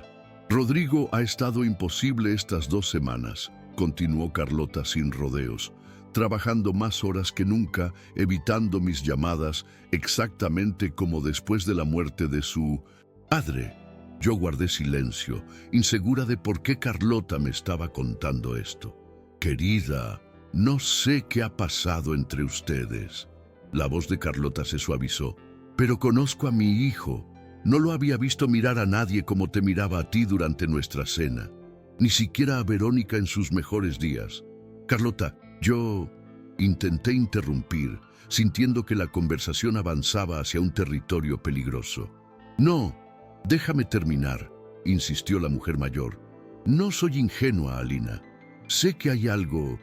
S1: «Rodrigo ha estado imposible estas 2 semanas», continuó Carlota sin rodeos, trabajando más horas que nunca, evitando mis llamadas, exactamente como después de la muerte de su padre. Yo guardé silencio, insegura de por qué Carlota me estaba contando esto. «Querida, no sé qué ha pasado entre ustedes». La voz de Carlota se suavizó. «Pero conozco a mi hijo. No lo había visto mirar a nadie como te miraba a ti durante nuestra cena, ni siquiera a Verónica en sus mejores días». «Carlota, yo…» intenté interrumpir, sintiendo que la conversación avanzaba hacia un territorio peligroso. «No, déjame terminar», insistió la mujer mayor. «No soy ingenua, Alina. Sé que hay algo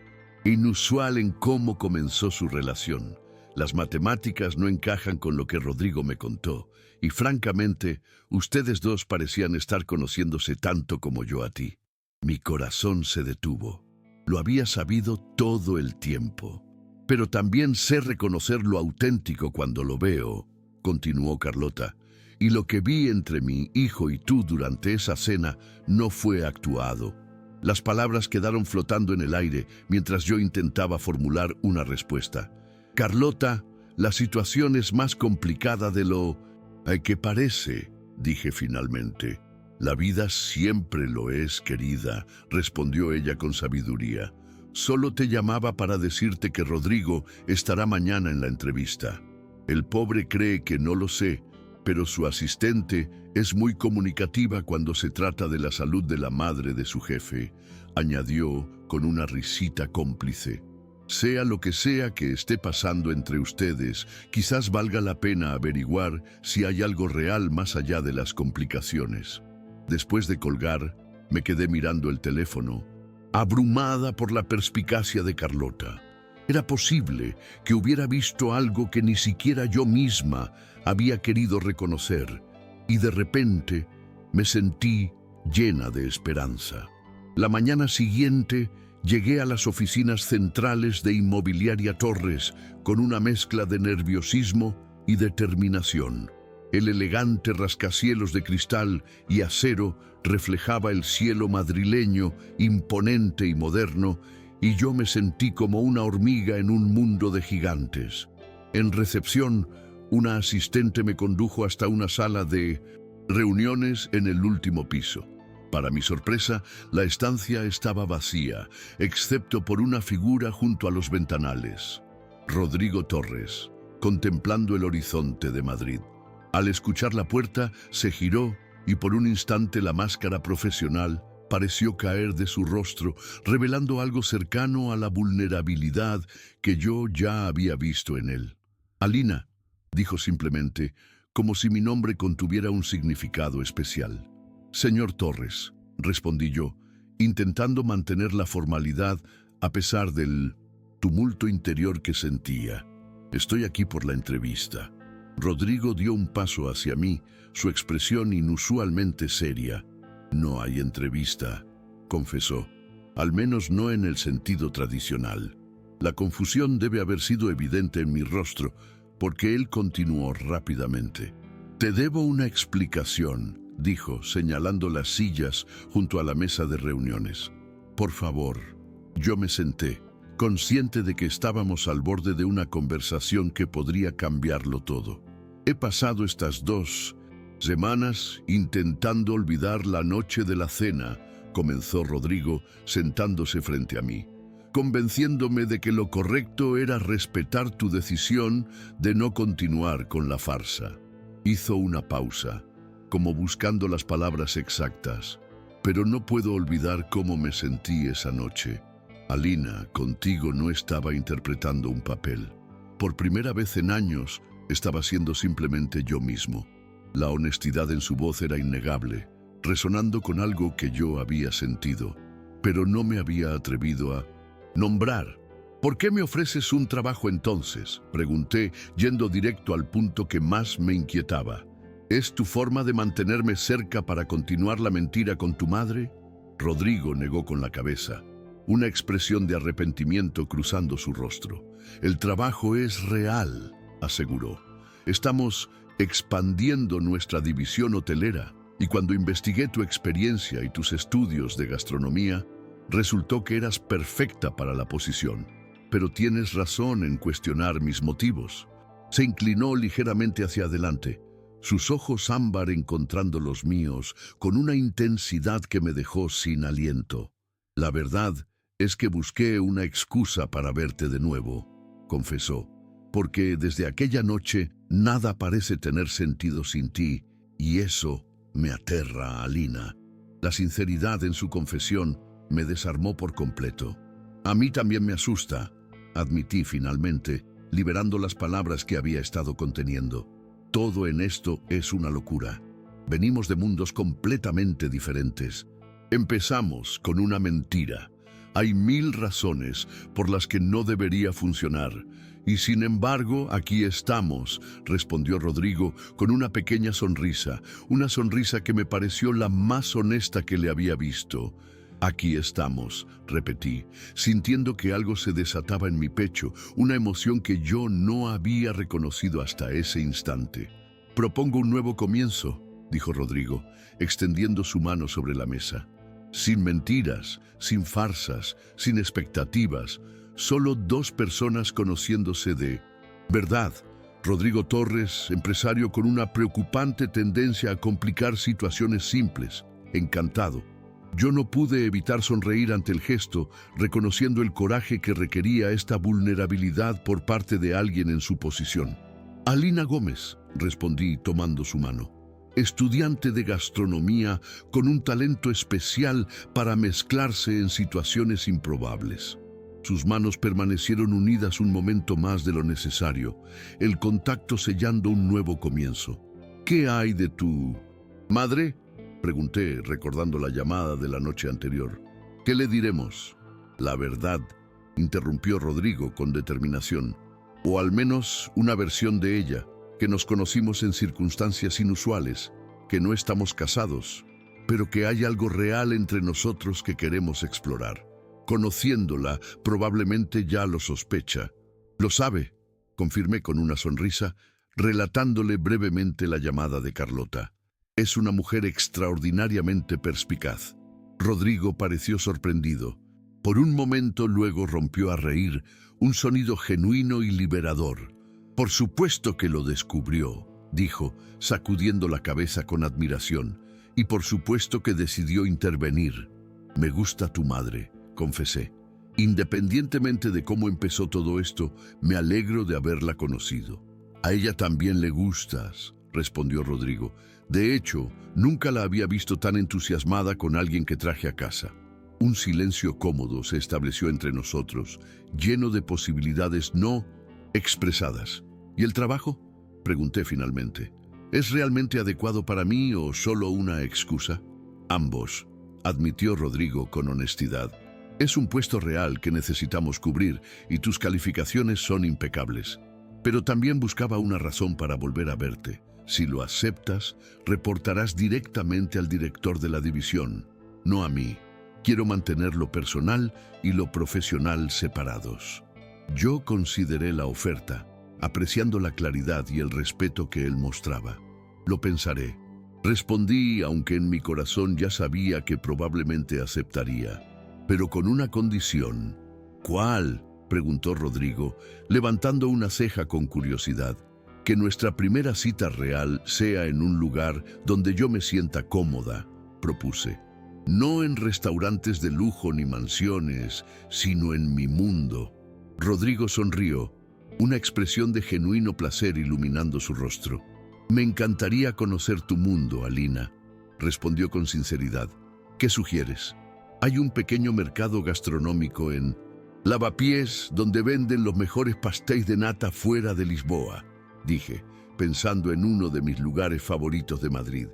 S1: inusual en cómo comenzó su relación. Las matemáticas no encajan con lo que Rodrigo me contó, y francamente, ustedes dos parecían estar conociéndose tanto como yo a ti». Mi corazón se detuvo. Lo había sabido todo el tiempo. «Pero también sé reconocer lo auténtico cuando lo veo», continuó Carlota. «Y lo que vi entre mi hijo y tú durante esa cena no fue actuado». Las palabras quedaron flotando en el aire mientras yo intentaba formular una respuesta. «Carlota, la situación es más complicada de lo que parece», dije finalmente. «La vida siempre lo es, querida», respondió ella con sabiduría. «Solo te llamaba para decirte que Rodrigo estará mañana en la entrevista. El pobre cree que no lo sé, pero su asistente es muy comunicativa cuando se trata de la salud de la madre de su jefe», añadió con una risita cómplice. «Sea lo que sea que esté pasando entre ustedes, quizás valga la pena averiguar si hay algo real más allá de las complicaciones». Después de colgar, me quedé mirando el teléfono, abrumada por la perspicacia de Carlota. Era posible que hubiera visto algo que ni siquiera yo misma había querido reconocer, y de repente Me sentí llena de esperanza. La mañana siguiente llegué a las oficinas centrales de Inmobiliaria Torres con una mezcla de nerviosismo y determinación. El elegante rascacielos de cristal y acero reflejaba el cielo madrileño, imponente y moderno, y yo me sentí como una hormiga en un mundo de gigantes. En recepción, una asistente me condujo hasta una sala de reuniones en el último piso. Para mi sorpresa, la estancia estaba vacía, excepto por una figura junto a los ventanales. Rodrigo Torres, contemplando el horizonte de Madrid. Al escuchar la puerta, se giró y por un instante la máscara profesional pareció caer de su rostro, revelando algo cercano a la vulnerabilidad que yo ya había visto en él. «Alina», dijo simplemente, como si mi nombre contuviera un significado especial. «Señor Torres», respondí yo, intentando mantener la formalidad a pesar del tumulto interior que sentía. «Estoy aquí por la entrevista». Rodrigo dio un paso hacia mí, su expresión inusualmente seria. «No hay entrevista», confesó, «al menos no en el sentido tradicional». La confusión debe haber sido evidente en mi rostro, porque él continuó rápidamente. «Te debo una explicación», dijo, señalando las sillas junto a la mesa de reuniones. «Por favor». Yo me senté, consciente de que estábamos al borde de una conversación que podría cambiarlo todo. He pasado estas 2 semanas intentando olvidar la noche de la cena, comenzó Rodrigo, sentándose frente a mí, convenciéndome de que lo correcto era respetar tu decisión de no continuar con la farsa. Hizo una pausa, como buscando las palabras exactas. «Pero no puedo olvidar cómo me sentí esa noche. Alina, contigo no estaba interpretando un papel. Por primera vez en años, estaba siendo simplemente yo mismo». La honestidad en su voz era innegable, resonando con algo que yo había sentido, pero no me había atrevido a nombrar. «¿Por qué me ofreces un trabajo entonces?», pregunté, yendo directo al punto que más me inquietaba. «¿Es tu forma de mantenerme cerca para continuar la mentira con tu madre?». Rodrigo negó con la cabeza, una expresión de arrepentimiento cruzando su rostro. «El trabajo es real», aseguró. «Estamos expandiendo nuestra división hotelera, y cuando investigué tu experiencia y tus estudios de gastronomía, resultó que eras perfecta para la posición. Pero tienes razón en cuestionar mis motivos». Se inclinó ligeramente hacia adelante, sus ojos ámbar encontrando los míos con una intensidad que me dejó sin aliento. «La verdad es que busqué una excusa para verte de nuevo», confesó, «porque desde aquella noche nada parece tener sentido sin ti, y eso me aterra, Alina». La sinceridad en su confesión me desarmó por completo. «A mí también me asusta», admití finalmente, liberando las palabras que había estado conteniendo. «Todo en esto es una locura. Venimos de mundos completamente diferentes. Empezamos con una mentira. Hay 1000 razones por las que no debería funcionar. Y sin embargo, aquí estamos», respondió Rodrigo con una pequeña sonrisa, una sonrisa que me pareció la más honesta que le había visto. «Aquí estamos», repetí, sintiendo que algo se desataba en mi pecho, una emoción que yo no había reconocido hasta ese instante. «Propongo un nuevo comienzo», dijo Rodrigo, extendiendo su mano sobre la mesa. «Sin mentiras, sin farsas, sin expectativas, solo 2 personas conociéndose de verdad». Rodrigo Torres, empresario con una preocupante tendencia a complicar situaciones simples. «Encantado». Yo no pude evitar sonreír ante el gesto, reconociendo el coraje que requería esta vulnerabilidad por parte de alguien en su posición. «Alina Gómez», respondí tomando su mano. «Estudiante de gastronomía con un talento especial para mezclarse en situaciones improbables». Sus manos permanecieron unidas un momento más de lo necesario, el contacto sellando un nuevo comienzo. «¿Qué hay de tu madre?», pregunté, recordando la llamada de la noche anterior. «¿Qué le diremos?». «La verdad», interrumpió Rodrigo con determinación. «O al menos una versión de ella, que nos conocimos en circunstancias inusuales, que no estamos casados, pero que hay algo real entre nosotros que queremos explorar. Conociéndola, probablemente ya lo sospecha. Lo sabe, confirmé con una sonrisa, relatándole brevemente la llamada de Carlota. Es una mujer extraordinariamente perspicaz. Rodrigo pareció sorprendido. Por un momento luego rompió a reír, un sonido genuino y liberador. Por supuesto que lo descubrió, dijo, sacudiendo la cabeza con admiración. Y por supuesto que decidió intervenir. Me gusta tu madre, confesé. Independientemente de cómo empezó todo esto, me alegro de haberla conocido. A ella también le gustas, respondió Rodrigo. De hecho, nunca la había visto tan entusiasmada con alguien que traje a casa. Un silencio cómodo se estableció entre nosotros, lleno de posibilidades no expresadas. ¿Y el trabajo?, pregunté finalmente. ¿Es realmente adecuado para mí o solo una excusa? Ambos, admitió Rodrigo con honestidad. Es un puesto real que necesitamos cubrir y tus calificaciones son impecables. Pero también buscaba una razón para volver a verte. Si lo aceptas, reportarás directamente al director de la división, no a mí. Quiero mantener lo personal y lo profesional separados. Yo consideré la oferta, apreciando la claridad y el respeto que él mostraba. Lo pensaré. Respondí, aunque en mi corazón ya sabía que probablemente aceptaría, pero con una condición. ¿Cuál?, preguntó Rodrigo, levantando una ceja con curiosidad. Que nuestra primera cita real sea en un lugar donde yo me sienta cómoda, propuse. No en restaurantes de lujo ni mansiones, sino en mi mundo. Rodrigo sonrió, una expresión de genuino placer iluminando su rostro. Me encantaría conocer tu mundo, Alina, respondió con sinceridad. ¿Qué sugieres? Hay un pequeño mercado gastronómico en Lavapiés donde venden los mejores pastéis de nata fuera de Lisboa, dije, pensando en uno de mis lugares favoritos de Madrid.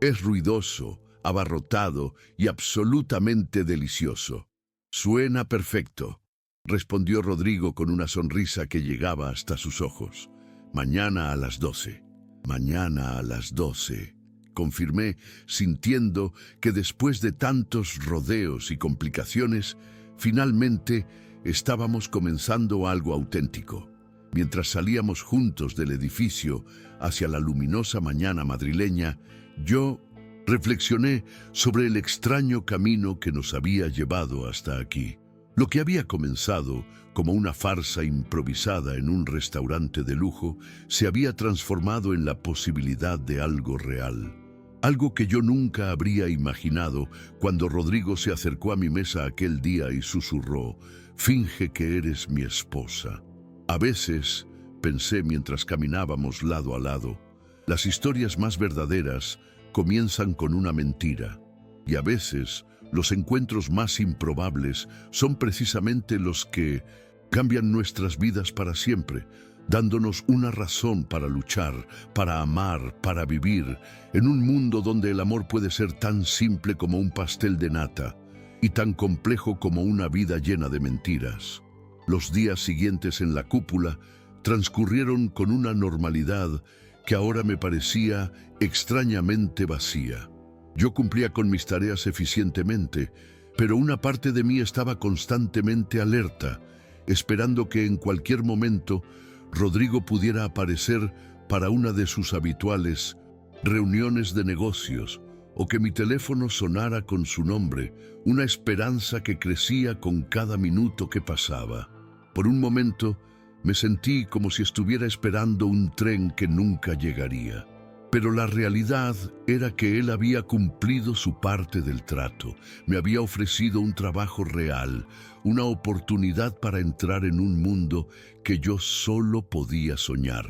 S1: Es ruidoso, abarrotado y absolutamente delicioso. Suena perfecto, respondió Rodrigo con una sonrisa que llegaba hasta sus ojos. Mañana a las 12. Mañana a las 12, confirmé, sintiendo que después de tantos rodeos y complicaciones, finalmente estábamos comenzando algo auténtico. Mientras salíamos juntos del edificio hacia la luminosa mañana madrileña, yo reflexioné sobre el extraño camino que nos había llevado hasta aquí. Lo que había comenzado como una farsa improvisada en un restaurante de lujo se había transformado en la posibilidad de algo real. Algo que yo nunca habría imaginado cuando Rodrigo se acercó a mi mesa aquel día y susurró: «Finge que eres mi esposa». A veces, pensé mientras caminábamos lado a lado, las historias más verdaderas comienzan con una mentira, y a veces los encuentros más improbables son precisamente los que cambian nuestras vidas para siempre, dándonos una razón para luchar, para amar, para vivir, en un mundo donde el amor puede ser tan simple como un pastel de nata y tan complejo como una vida llena de mentiras. Los días siguientes en la cúpula transcurrieron con una normalidad que ahora me parecía extrañamente vacía. Yo cumplía con mis tareas eficientemente, pero una parte de mí estaba constantemente alerta, esperando que en cualquier momento Rodrigo pudiera aparecer para una de sus habituales reuniones de negocios, o que mi teléfono sonara con su nombre, una esperanza que crecía con cada minuto que pasaba. Por un momento me sentí como si estuviera esperando un tren que nunca llegaría. Pero la realidad era que él había cumplido su parte del trato. Me había ofrecido un trabajo real, una oportunidad para entrar en un mundo que yo solo podía soñar.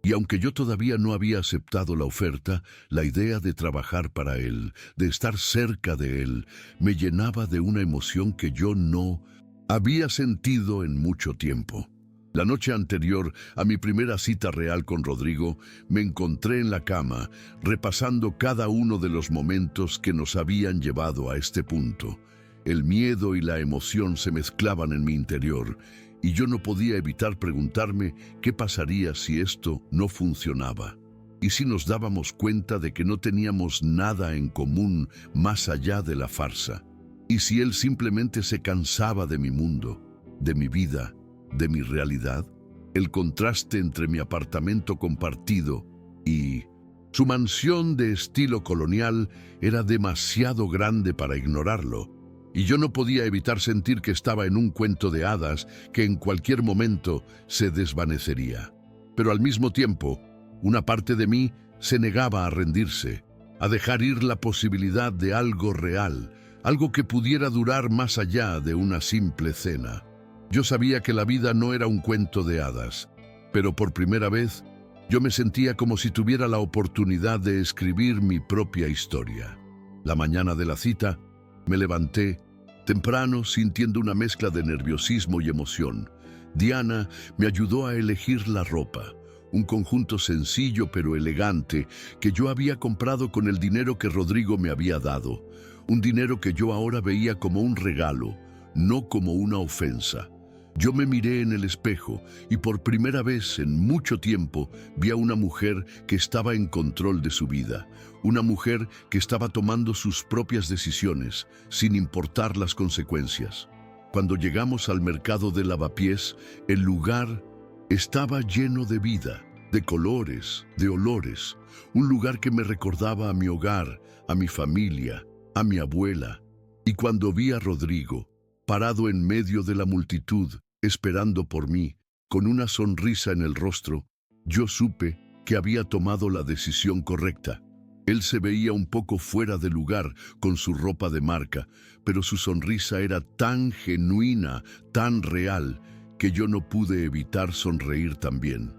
S1: Y aunque yo todavía no había aceptado la oferta, la idea de trabajar para él, de estar cerca de él, me llenaba de una emoción que yo no había sentido en mucho tiempo. La noche anterior a mi primera cita real con Rodrigo, me encontré en la cama, repasando cada uno de los momentos que nos habían llevado a este punto. El miedo y la emoción se mezclaban en mi interior, y yo no podía evitar preguntarme qué pasaría si esto no funcionaba. ¿Y si nos dábamos cuenta de que no teníamos nada en común más allá de la farsa? ¿Y si él simplemente se cansaba de mi mundo, de mi vida, de mi realidad? El contraste entre mi apartamento compartido y su mansión de estilo colonial era demasiado grande para ignorarlo, y yo no podía evitar sentir que estaba en un cuento de hadas que en cualquier momento se desvanecería. Pero al mismo tiempo, una parte de mí se negaba a rendirse, a dejar ir la posibilidad de algo real, algo que pudiera durar más allá de una simple cena. Yo sabía que la vida no era un cuento de hadas, pero por primera vez yo me sentía como si tuviera la oportunidad de escribir mi propia historia. La mañana de la cita, me levanté temprano sintiendo una mezcla de nerviosismo y emoción. Diana me ayudó a elegir la ropa, un conjunto sencillo pero elegante que yo había comprado con el dinero que Rodrigo me había dado, un dinero que yo ahora veía como un regalo, no como una ofensa. Yo me miré en el espejo y por primera vez en mucho tiempo vi a una mujer que estaba en control de su vida, una mujer que estaba tomando sus propias decisiones sin importar las consecuencias. Cuando llegamos al mercado de Lavapiés, el lugar estaba lleno de vida, de colores, de olores, un lugar que me recordaba a mi hogar, a mi familia, a mi abuela. Y cuando vi a Rodrigo, parado en medio de la multitud, esperando por mí, con una sonrisa en el rostro, yo supe que había tomado la decisión correcta. Él se veía un poco fuera de lugar con su ropa de marca, pero su sonrisa era tan genuina, tan real, que yo no pude evitar sonreír también.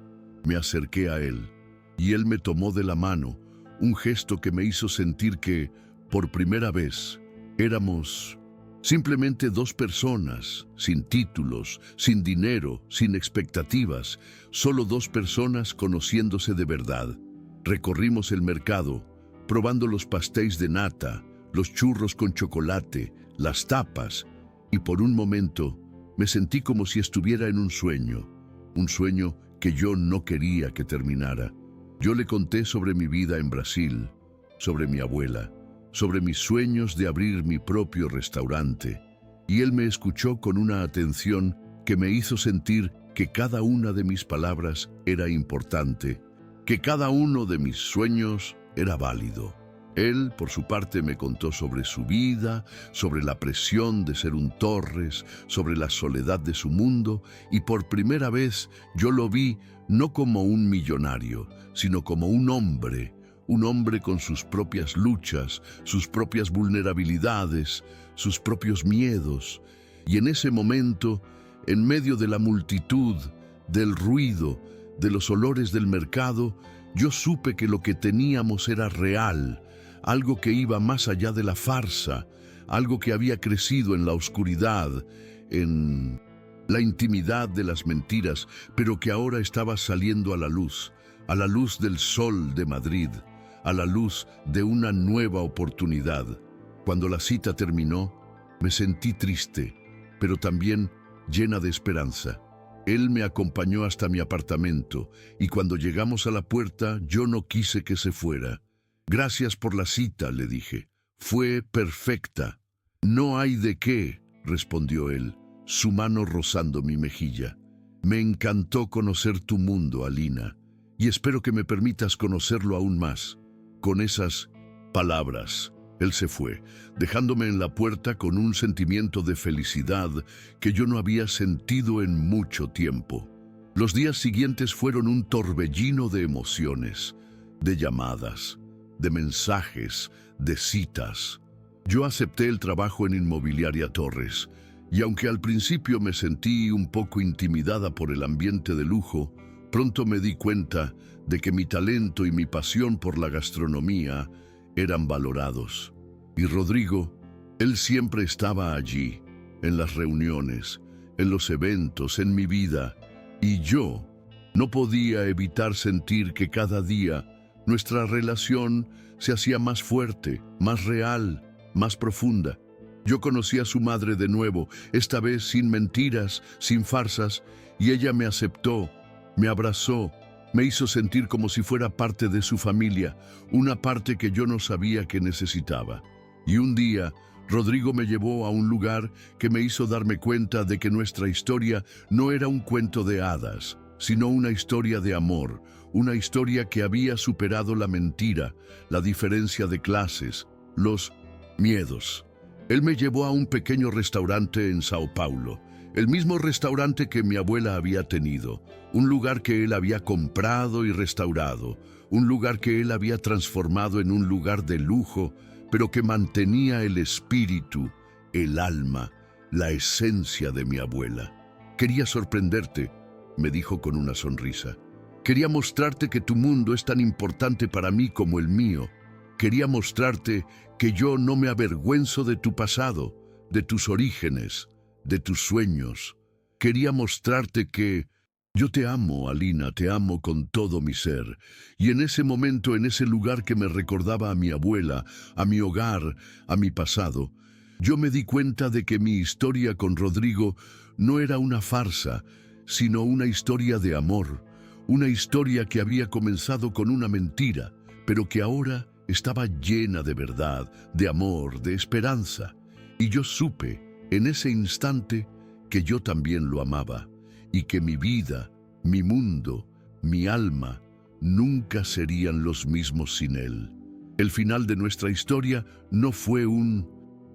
S1: Me acerqué a él, y él me tomó de la mano, un gesto que me hizo sentir que, por primera vez, éramos simplemente dos personas, sin títulos, sin dinero, sin expectativas, solo dos personas conociéndose de verdad. Recorrimos el mercado, probando los pastéis de nata, los churros con chocolate, las tapas, y por un momento me sentí como si estuviera en un sueño que yo no quería que terminara. Yo le conté sobre mi vida en Brasil, sobre mi abuela, sobre mis sueños de abrir mi propio restaurante, y él me escuchó con una atención que me hizo sentir que cada una de mis palabras era importante, que cada uno de mis sueños era válido. Él, por su parte, me contó sobre su vida, sobre la presión de ser un Torres, sobre la soledad de su mundo, y por primera vez yo lo vi no como un millonario, sino como un hombre con sus propias luchas, sus propias vulnerabilidades, sus propios miedos. Y en ese momento, en medio de la multitud, del ruido, de los olores del mercado, yo supe que lo que teníamos era real, algo que iba más allá de la farsa, algo que había crecido en la oscuridad, en la intimidad de las mentiras, pero que ahora estaba saliendo a la luz del sol de Madrid, a la luz de una nueva oportunidad. Cuando la cita terminó, me sentí triste, pero también llena de esperanza. Él me acompañó hasta mi apartamento, y cuando llegamos a la puerta, yo no quise que se fuera. «Gracias por la cita», le dije. «Fue perfecta». «No hay de qué», respondió él, su mano rozando mi mejilla. «Me encantó conocer tu mundo, Alina, y espero que me permitas conocerlo aún más». Con esas palabras, él se fue, dejándome en la puerta con un sentimiento de felicidad que yo no había sentido en mucho tiempo. Los días siguientes fueron un torbellino de emociones, de llamadas, de mensajes, de citas. Yo acepté el trabajo en Inmobiliaria Torres, y aunque al principio me sentí un poco intimidada por el ambiente de lujo, pronto me di cuenta de que mi talento y mi pasión por la gastronomía eran valorados. Y Rodrigo, él siempre estaba allí, en las reuniones, en los eventos, en mi vida, y yo no podía evitar sentir que cada día nuestra relación se hacía más fuerte, más real, más profunda. Yo conocí a su madre de nuevo, esta vez sin mentiras, sin farsas, y ella me aceptó, me abrazó, Me hizo sentir como si fuera parte de su familia, una parte que yo no sabía que necesitaba. Y un día, Rodrigo me llevó a un lugar que me hizo darme cuenta de que nuestra historia no era un cuento de hadas, sino una historia de amor, una historia que había superado la mentira, la diferencia de clases, los miedos. Él me llevó a un pequeño restaurante en Sao Paulo, el mismo restaurante que mi abuela había tenido, un lugar que él había comprado y restaurado, un lugar que él había transformado en un lugar de lujo, pero que mantenía el espíritu, el alma, la esencia de mi abuela. Quería sorprenderte, me dijo con una sonrisa. Quería mostrarte que tu mundo es tan importante para mí como el mío. Quería mostrarte que yo no me avergüenzo de tu pasado, de tus orígenes, de tus sueños. Quería mostrarte que yo te amo, Alina, te amo con todo mi ser. Y en ese momento, en ese lugar que me recordaba a mi abuela, a mi hogar, a mi pasado, yo me di cuenta de que mi historia con Rodrigo no era una farsa, sino una historia de amor, una historia que había comenzado con una mentira, pero que ahora estaba llena de verdad, de amor, de esperanza. Y yo supe, en ese instante, que yo también lo amaba, y que mi vida, mi mundo, mi alma, nunca serían los mismos sin él. El final de nuestra historia no fue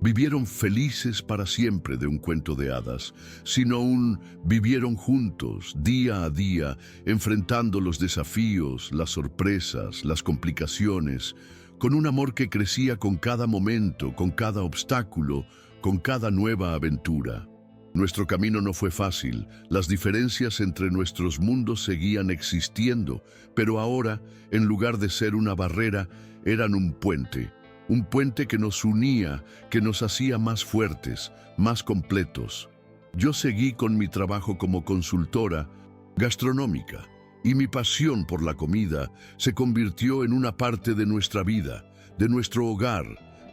S1: vivieron felices para siempre de un cuento de hadas, sino vivieron juntos, día a día, enfrentando los desafíos, las sorpresas, las complicaciones, con un amor que crecía con cada momento, con cada obstáculo, con cada nueva aventura. Nuestro camino no fue fácil, las diferencias entre nuestros mundos seguían existiendo, pero ahora, en lugar de ser una barrera, eran un puente que nos unía, que nos hacía más fuertes, más completos. Yo seguí con mi trabajo como consultora gastronómica, y mi pasión por la comida se convirtió en una parte de nuestra vida, de nuestro hogar,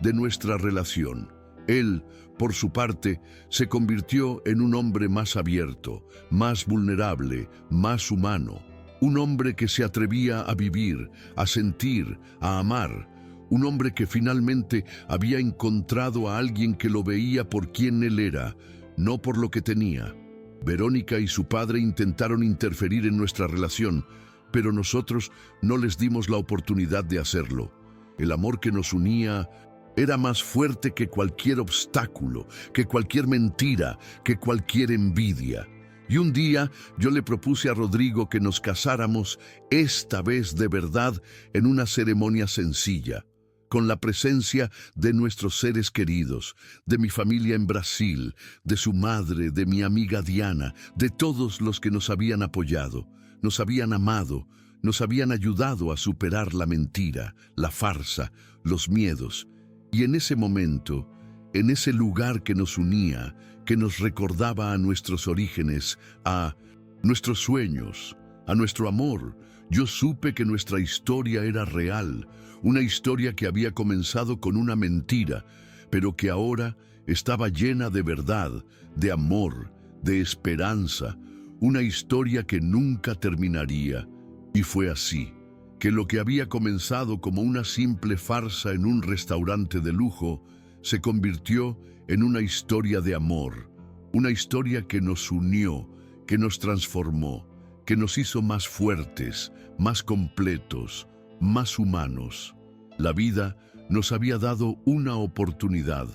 S1: de nuestra relación. Él, por su parte, se convirtió en un hombre más abierto, más vulnerable, más humano. Un hombre que se atrevía a vivir, a sentir, a amar. Un hombre que finalmente había encontrado a alguien que lo veía por quien él era, no por lo que tenía. Verónica y su padre intentaron interferir en nuestra relación, pero nosotros no les dimos la oportunidad de hacerlo. El amor que nos unía era más fuerte que cualquier obstáculo, que cualquier mentira, que cualquier envidia. Y un día yo le propuse a Rodrigo que nos casáramos, esta vez de verdad, en una ceremonia sencilla, con la presencia de nuestros seres queridos, de mi familia en Brasil, de su madre, de mi amiga Diana, de todos los que nos habían apoyado, nos habían amado, nos habían ayudado a superar la mentira, la farsa, los miedos. Y en ese momento, en ese lugar que nos unía, que nos recordaba a nuestros orígenes, a nuestros sueños, a nuestro amor, yo supe que nuestra historia era real, una historia que había comenzado con una mentira, pero que ahora estaba llena de verdad, de amor, de esperanza, una historia que nunca terminaría. Y fue así, que lo que había comenzado como una simple farsa en un restaurante de lujo, se convirtió en una historia de amor, una historia que nos unió, que nos transformó, que nos hizo más fuertes, más completos, más humanos. La vida nos había dado una oportunidad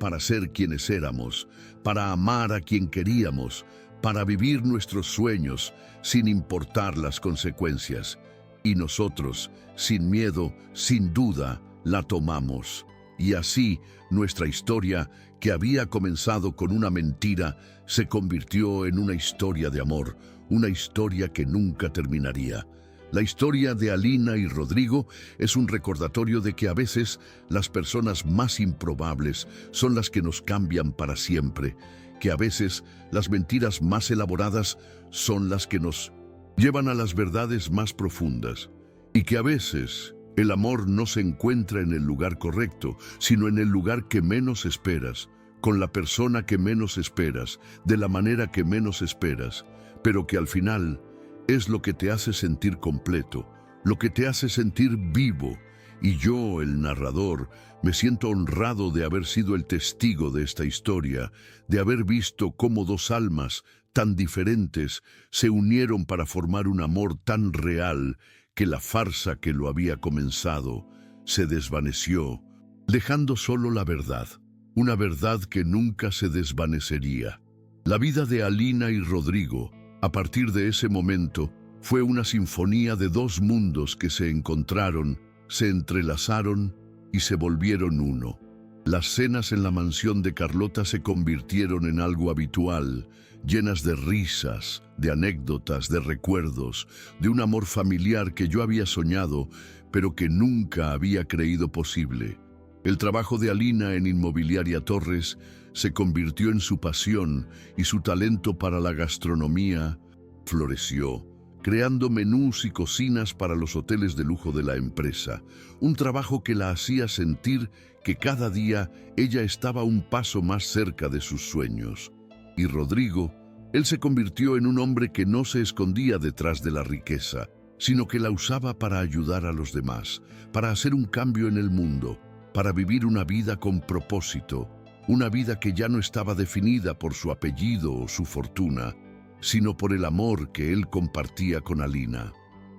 S1: para ser quienes éramos, para amar a quien queríamos, para vivir nuestros sueños sin importar las consecuencias. Y nosotros, sin miedo, sin duda, la tomamos. Y así, nuestra historia, que había comenzado con una mentira, se convirtió en una historia de amor, una historia que nunca terminaría. La historia de Alina y Rodrigo es un recordatorio de que a veces las personas más improbables son las que nos cambian para siempre, que a veces las mentiras más elaboradas son las que nos llevan a las verdades más profundas, y que a veces el amor no se encuentra en el lugar correcto, sino en el lugar que menos esperas, con la persona que menos esperas, de la manera que menos esperas, pero que al final es lo que te hace sentir completo, lo que te hace sentir vivo. Y yo, el narrador, me siento honrado de haber sido el testigo de esta historia, de haber visto cómo dos almas tan diferentes se unieron para formar un amor tan real que la farsa que lo había comenzado se desvaneció, dejando solo la verdad, una verdad que nunca se desvanecería. La vida de Alina y Rodrigo, a partir de ese momento, fue una sinfonía de dos mundos que se encontraron, se entrelazaron y se volvieron uno. Las cenas en la mansión de Carlota se convirtieron en algo habitual, llenas de risas, de anécdotas, de recuerdos, de un amor familiar que yo había soñado, pero que nunca había creído posible. El trabajo de Alina en Inmobiliaria Torres se convirtió en su pasión y su talento para la gastronomía floreció, creando menús y cocinas para los hoteles de lujo de la empresa, un trabajo que la hacía sentir que cada día ella estaba un paso más cerca de sus sueños. Y Rodrigo, él se convirtió en un hombre que no se escondía detrás de la riqueza, sino que la usaba para ayudar a los demás, para hacer un cambio en el mundo, para vivir una vida con propósito, una vida que ya no estaba definida por su apellido o su fortuna, sino por el amor que él compartía con Alina.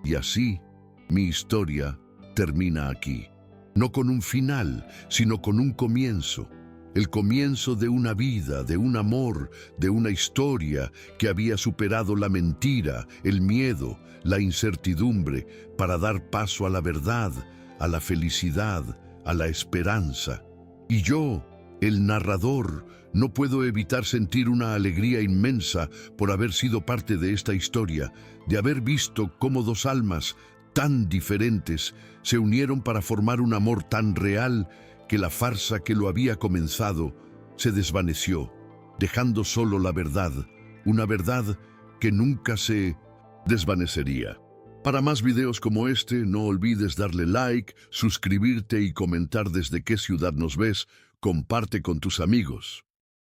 S1: Y así, mi historia termina aquí. No con un final, sino con un comienzo. El comienzo de una vida, de un amor, de una historia que había superado la mentira, el miedo, la incertidumbre, para dar paso a la verdad, a la felicidad, a la esperanza. Y yo, el narrador, no puedo evitar sentir una alegría inmensa por haber sido parte de esta historia, de haber visto cómo dos almas tan diferentes se unieron para formar un amor tan real que la farsa que lo había comenzado se desvaneció, dejando solo la verdad, una verdad que nunca se desvanecería. Para más videos como este, no olvides darle like, suscribirte y comentar desde qué ciudad nos ves. Comparte con tus amigos.